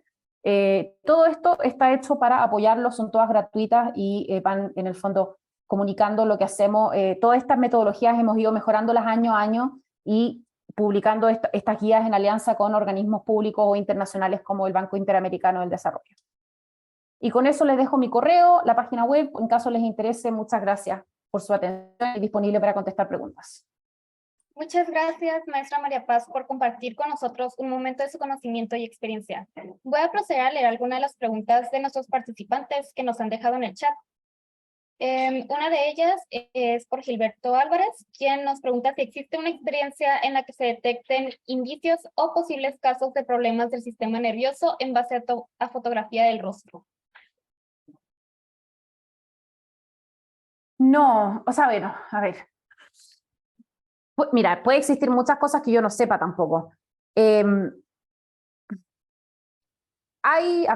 Todo esto está hecho para apoyarlos, son todas gratuitas y van en el fondo comunicando lo que hacemos. Todas estas metodologías hemos ido mejorándolas año a año y publicando estas guías en alianza con organismos públicos o internacionales como el Banco Interamericano del Desarrollo. Y con eso les dejo mi correo, la página web, en caso les interese. Muchas gracias por su atención y disponible para contestar preguntas. Muchas gracias, maestra María Paz, por compartir con nosotros un momento de su conocimiento y experiencia. Voy a proceder a leer algunas de las preguntas de nuestros participantes que nos han dejado en el chat. Una de ellas es por Gilberto Álvarez, quien nos pregunta si existe una experiencia en la que se detecten indicios o posibles casos de problemas del sistema nervioso en base a fotografía del rostro. No, o sea, bueno, a ver. Mira, puede existir muchas cosas que yo no sepa tampoco. Hay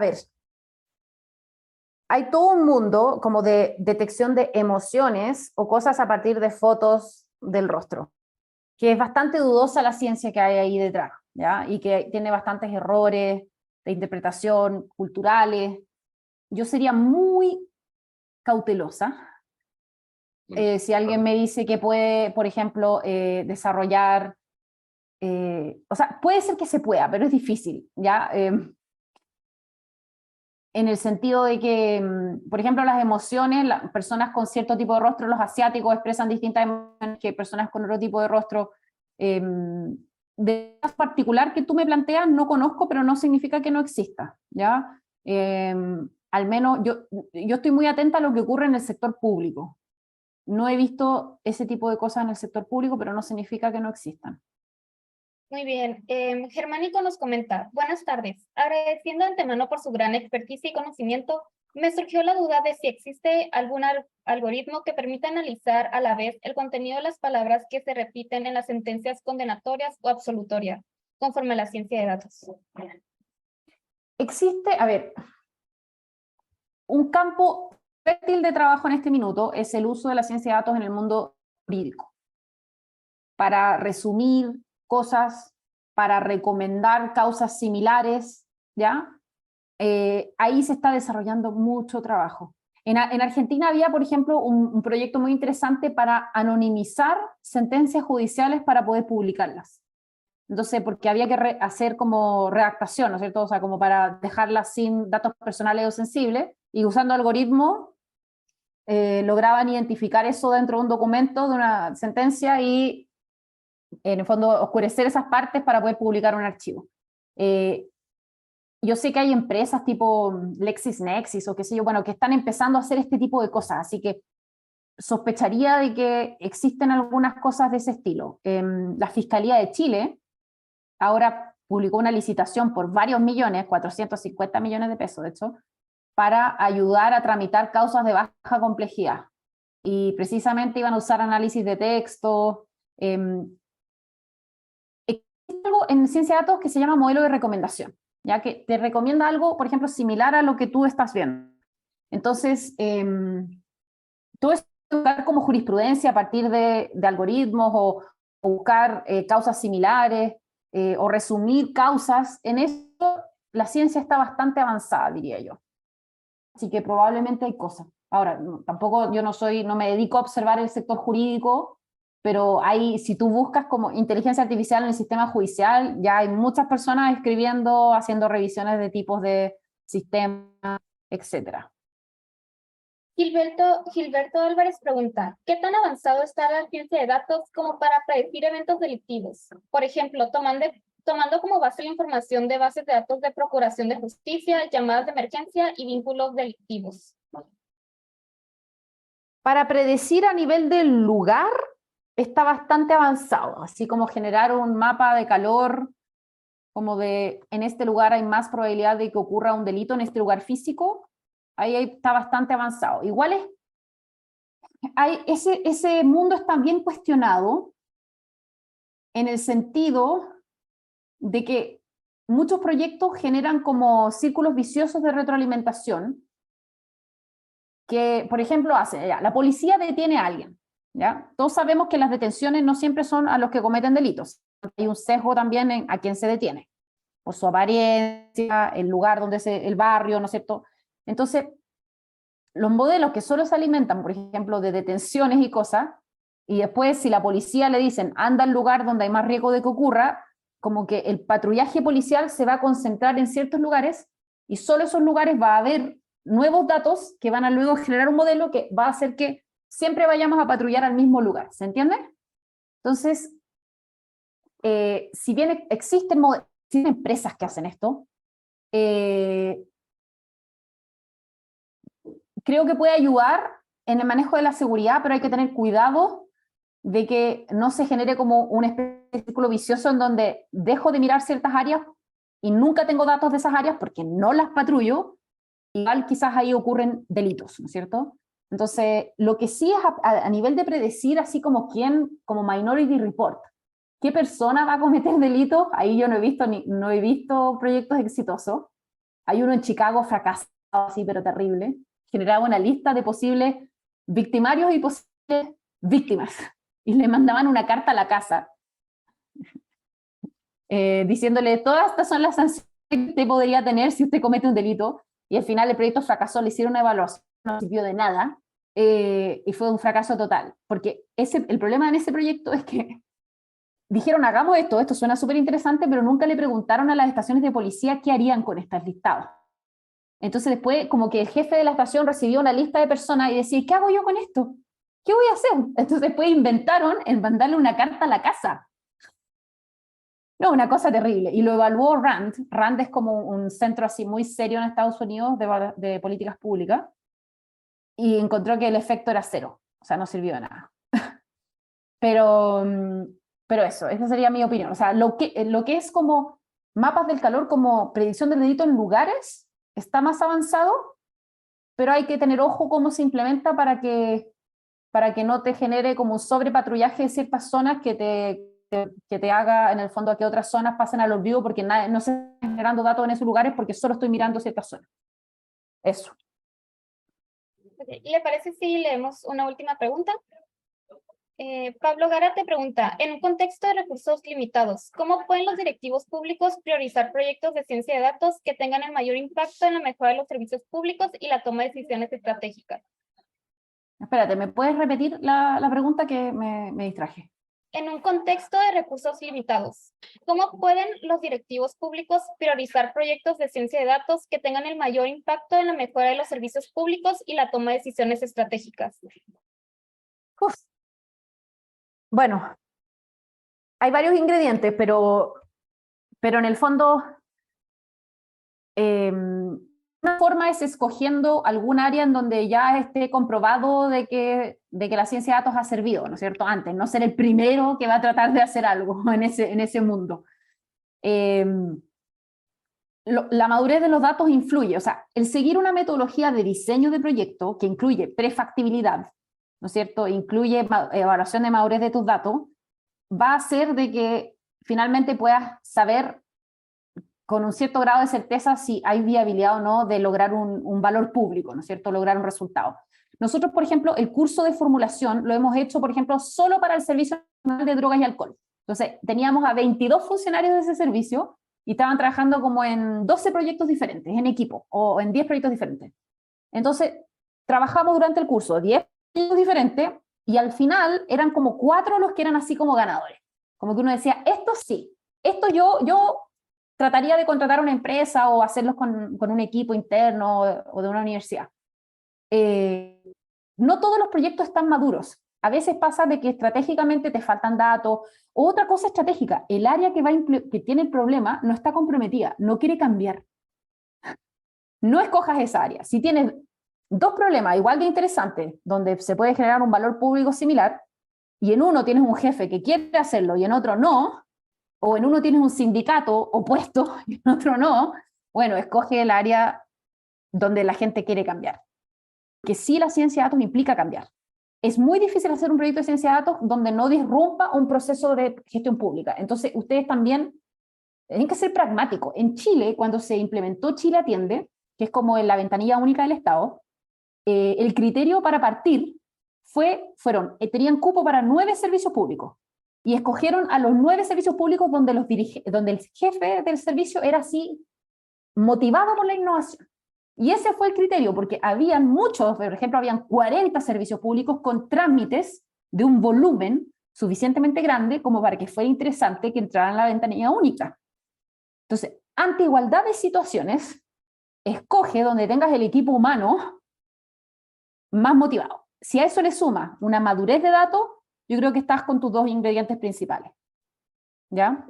todo un mundo como de detección de emociones o cosas a partir de fotos del rostro, que es bastante dudosa la ciencia que hay ahí detrás, ¿ya? Y que tiene bastantes errores de interpretación culturales. Yo sería muy cautelosa. Si alguien me dice que puede, por ejemplo, desarrollar, o sea, puede ser que se pueda, pero es difícil, ¿ya? En el sentido de que, por ejemplo, las emociones, las personas con cierto tipo de rostro, los asiáticos expresan distintas emociones que personas con otro tipo de rostro. De caso particular que tú me planteas, no conozco, pero no significa que no exista, ¿ya? Al menos yo estoy muy atenta a lo que ocurre en el sector público. No he visto ese tipo de cosas en el sector público, pero no significa que no existan. Muy bien. Germánico nos comenta, buenas tardes. Agradeciendo de antemano por su gran experticia y conocimiento, me surgió la duda de si existe algún algoritmo que permita analizar a la vez el contenido de las palabras que se repiten en las sentencias condenatorias o absolutorias, conforme a la ciencia de datos. Existe, a ver, un campo fértil de trabajo en este minuto es el uso de la ciencia de datos en el mundo jurídico. Para resumir cosas, para recomendar causas similares, ¿ya? Ahí se está desarrollando mucho trabajo. En Argentina había, por ejemplo, un proyecto muy interesante para anonimizar sentencias judiciales para poder publicarlas. Entonces, porque había que hacer como redactación, ¿no es cierto? O sea, como para dejarlas sin datos personales o sensibles, y usando algoritmos lograban identificar eso dentro de un documento de una sentencia y en el fondo oscurecer esas partes para poder publicar un archivo. Yo sé que hay empresas tipo LexisNexis o qué sé yo, bueno, que están empezando a hacer este tipo de cosas, así que sospecharía de que existen algunas cosas de ese estilo. La Fiscalía de Chile ahora publicó una licitación por varios millones, 450 millones de pesos de hecho, para ayudar a tramitar causas de baja complejidad. Y precisamente iban a usar análisis de texto. Existe algo en ciencia de datos que se llama modelo de recomendación, ya que te recomienda algo, por ejemplo, similar a lo que tú estás viendo. Entonces, todo esto buscar como jurisprudencia a partir de algoritmos o buscar causas similares o resumir causas, en eso la ciencia está bastante avanzada, diría yo. Así que probablemente hay cosas. Ahora, tampoco yo no me dedico a observar el sector jurídico, pero si tú buscas como inteligencia artificial en el sistema judicial, ya hay muchas personas escribiendo, haciendo revisiones de tipos de sistemas, etcétera. Gilberto Álvarez pregunta, ¿qué tan avanzado está la ciencia de datos como para predecir eventos delictivos? Por ejemplo, tomando como base la información de bases de datos de procuración de justicia, llamadas de emergencia y vínculos delictivos. Para predecir a nivel del lugar, está bastante avanzado, así como generar un mapa de calor, como de en este lugar hay más probabilidad de que ocurra un delito en este lugar físico, ahí está bastante avanzado. Igual ese mundo está bien cuestionado en el sentido de que muchos proyectos generan como círculos viciosos de retroalimentación, que, por ejemplo, la policía detiene a alguien, ¿ya? Todos sabemos que las detenciones no siempre son a los que cometen delitos. Hay un sesgo también a quien se detiene, por su apariencia, el lugar donde el barrio, ¿no es cierto? Entonces, los modelos que solo se alimentan, por ejemplo, de detenciones y cosas, y después si la policía le dicen, anda al lugar donde hay más riesgo de que ocurra, como que el patrullaje policial se va a concentrar en ciertos lugares, y solo esos lugares va a haber nuevos datos que van a luego generar un modelo que va a hacer que siempre vayamos a patrullar al mismo lugar, ¿se entiende? Entonces, si bien existen empresas que hacen esto, creo que puede ayudar en el manejo de la seguridad, pero hay que tener cuidado de que no se genere como un especie de círculo vicioso en donde dejo de mirar ciertas áreas y nunca tengo datos de esas áreas porque no las patrullo. Igual quizás ahí ocurren delitos, ¿no es cierto? Entonces, lo que sí es a nivel de predecir, así como como Minority Report, ¿qué persona va a cometer delitos? Ahí yo no he visto proyectos exitosos. Hay uno en Chicago fracasado así, pero terrible. Generaba una lista de posibles victimarios y posibles víctimas. Y le mandaban una carta a la casa diciéndole, todas estas son las sanciones que usted podría tener si usted comete un delito. Y al final el proyecto fracasó, le hicieron una evaluación, no sirvió de nada, y fue un fracaso total, porque el problema en ese proyecto es que dijeron, hagamos esto suena súper interesante, pero nunca le preguntaron a las estaciones de policía qué harían con estos listados. Entonces después como que el jefe de la estación recibió una lista de personas y decía, ¿qué hago yo con esto? ¿Qué voy a hacer? Entonces después inventaron en mandarle una carta a la casa. No, una cosa terrible. Y lo evaluó RAND. RAND es como un centro así muy serio en Estados Unidos de políticas públicas. Y encontró que el efecto era cero. O sea, no sirvió de nada. Pero esa sería mi opinión. O sea, lo que es como mapas del calor, como predicción del delito en lugares, está más avanzado, pero hay que tener ojo cómo se implementa para que no te genere como un sobrepatrullaje de ciertas zonas que te haga en el fondo a que otras zonas pasen al olvido porque no se están generando datos en esos lugares porque solo estoy mirando ciertas zonas. Eso. ¿Le parece si leemos una última pregunta? Pablo Gara te pregunta, en un contexto de recursos limitados, ¿cómo pueden los directivos públicos priorizar proyectos de ciencia de datos que tengan el mayor impacto en la mejora de los servicios públicos y la toma de decisiones estratégicas? Espérate, ¿me puedes repetir la pregunta que me distraje? En un contexto de recursos limitados, ¿cómo pueden los directivos públicos priorizar proyectos de ciencia de datos que tengan el mayor impacto en la mejora de los servicios públicos y la toma de decisiones estratégicas? Uf. Bueno, hay varios ingredientes, pero en el fondo una forma es escogiendo algún área en donde ya esté comprobado de que la ciencia de datos ha servido, ¿no es cierto? Antes, no ser el primero que va a tratar de hacer algo en ese mundo. La madurez de los datos influye, o sea, el seguir una metodología de diseño de proyecto que incluye prefactibilidad, ¿no es cierto? Incluye evaluación de madurez de tus datos, va a hacer de que finalmente puedas saber con un cierto grado de certeza si hay viabilidad o no de lograr un valor público, ¿no es cierto? Lograr un resultado. Nosotros, por ejemplo, el curso de formulación lo hemos hecho, por ejemplo, solo para el Servicio Nacional de Drogas y Alcohol. Entonces, teníamos a 22 funcionarios de ese servicio y estaban trabajando como en 12 proyectos diferentes, en equipo, o en 10 proyectos diferentes. Entonces, trabajamos durante el curso 10 proyectos diferentes, y al final eran como 4 los que eran así como ganadores. Como que uno decía, esto sí, esto yo trataría de contratar a una empresa o hacerlos con un equipo interno o de una universidad. No todos los proyectos están maduros. A veces pasa de que estratégicamente te faltan datos. O otra cosa estratégica, el área que tiene el problema no está comprometida, no quiere cambiar. No escojas esa área. Si tienes 2 problemas igual de interesantes, donde se puede generar un valor público similar, y en uno tienes un jefe que quiere hacerlo y en otro no, o en uno tienes un sindicato opuesto y en otro no, bueno, escoge el área donde la gente quiere cambiar. Que sí, la ciencia de datos implica cambiar. Es muy difícil hacer un proyecto de ciencia de datos donde no disrumpa un proceso de gestión pública. Entonces, ustedes también tienen que ser pragmáticos. En Chile, cuando se implementó Chile Atiende, que es como en la ventanilla única del Estado, el criterio para partir tenían cupo para 9 servicios públicos, y escogieron a los 9 servicios públicos donde el jefe del servicio era así, motivado por la innovación. Y ese fue el criterio, porque habían muchos, por ejemplo, habían 40 servicios públicos con trámites de un volumen suficientemente grande como para que fuera interesante que entraran a la ventanilla única. Entonces, ante igualdad de situaciones, escoge donde tengas el equipo humano más motivado. Si a eso le sumas una madurez de datos, yo creo que estás con tus 2 ingredientes principales. ¿Ya?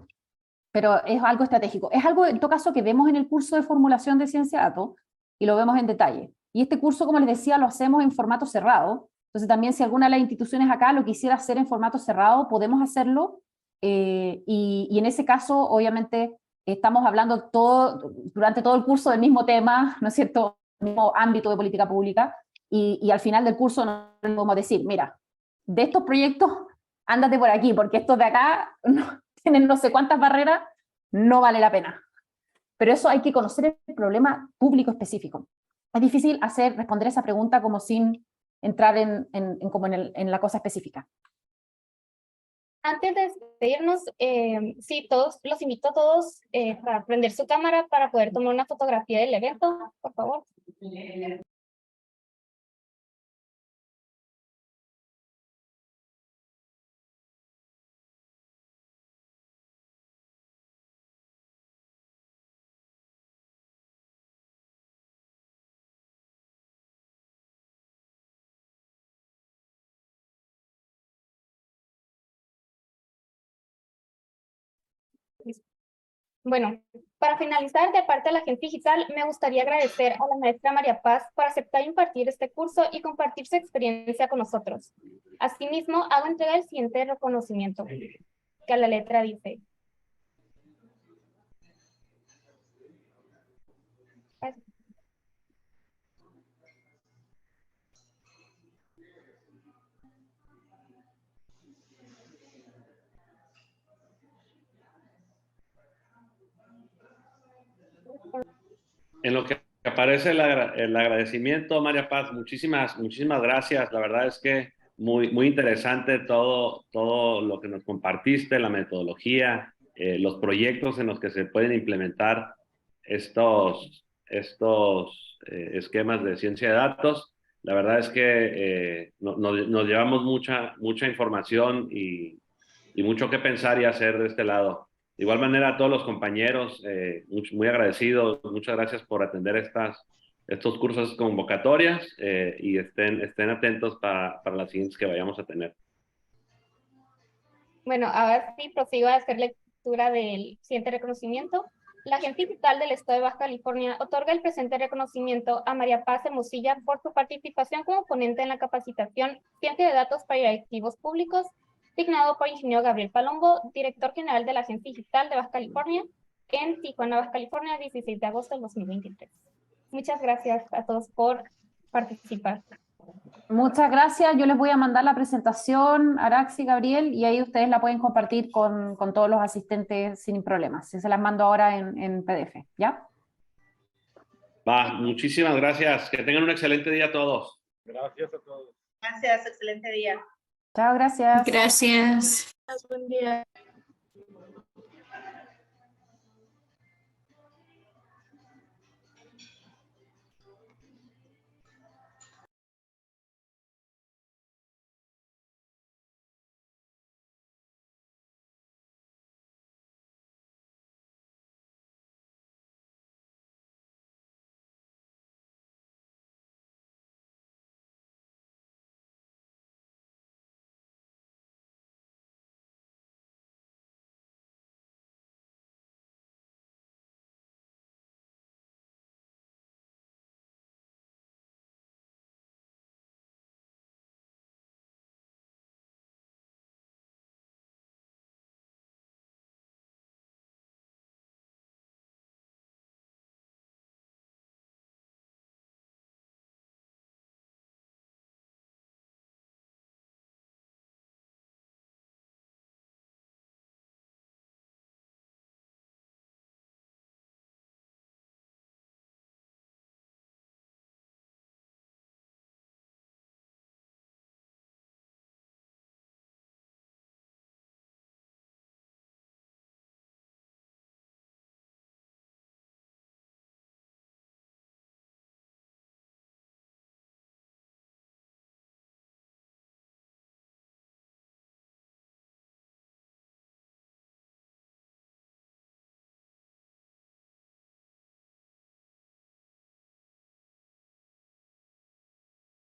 Pero es algo estratégico. Es algo, en todo caso, que vemos en el curso de formulación de ciencia de datos, y lo vemos en detalle. Y este curso, como les decía, lo hacemos en formato cerrado. Entonces también si alguna de las instituciones acá lo quisiera hacer en formato cerrado, podemos hacerlo. Y en ese caso, obviamente, estamos hablando durante todo el curso del mismo tema, ¿no es cierto?, el mismo ámbito de política pública, y al final del curso nos podemos decir, mira, de estos proyectos, ándate por aquí, porque estos de acá tienen no sé cuántas barreras, no vale la pena. Pero eso hay que conocer el problema público específico. Es difícil responder esa pregunta como sin entrar en la cosa específica. Antes de despedirnos, sí, los invito a todos a prender su cámara para poder tomar una fotografía del evento, por favor. Bueno, para finalizar, de parte de la Agencia Digital, me gustaría agradecer a la maestra María Paz por aceptar impartir este curso y compartir su experiencia con nosotros. Asimismo, hago entrega del siguiente reconocimiento, que a la letra dice: En lo que aparece el agradecimiento, María Paz, muchísimas gracias. La verdad es que muy interesante todo lo que nos compartiste, la metodología, los proyectos en los que se pueden implementar estos esquemas de ciencia de datos. La verdad es que nos llevamos mucha información y mucho que pensar y hacer de este lado. De igual manera, a todos los compañeros, muy agradecidos, muchas gracias por atender estos cursos convocatorias, y estén atentos para las siguientes que vayamos a tener. Bueno, ahora sí prosigo a hacer lectura del siguiente reconocimiento. La Agencia Digital del Estado de Baja California otorga el presente reconocimiento a María Paz Hermosilla por su participación como ponente en la capacitación Ciencia de Datos para Directivos Públicos, dignado por ingeniero Gabriel Palombo, director general de la Agencia Digital de Baja California, en Tijuana, Baja California, 16 de agosto del 2023. Muchas gracias a todos por participar. Muchas gracias. Yo les voy a mandar la presentación, Arax y Gabriel, y ahí ustedes la pueden compartir con todos los asistentes sin problemas. Se las mando ahora en PDF, ¿ya? Va, muchísimas gracias. Que tengan un excelente día todos. Gracias a todos. Gracias, excelente día. Chao, gracias. Gracias. Buen día.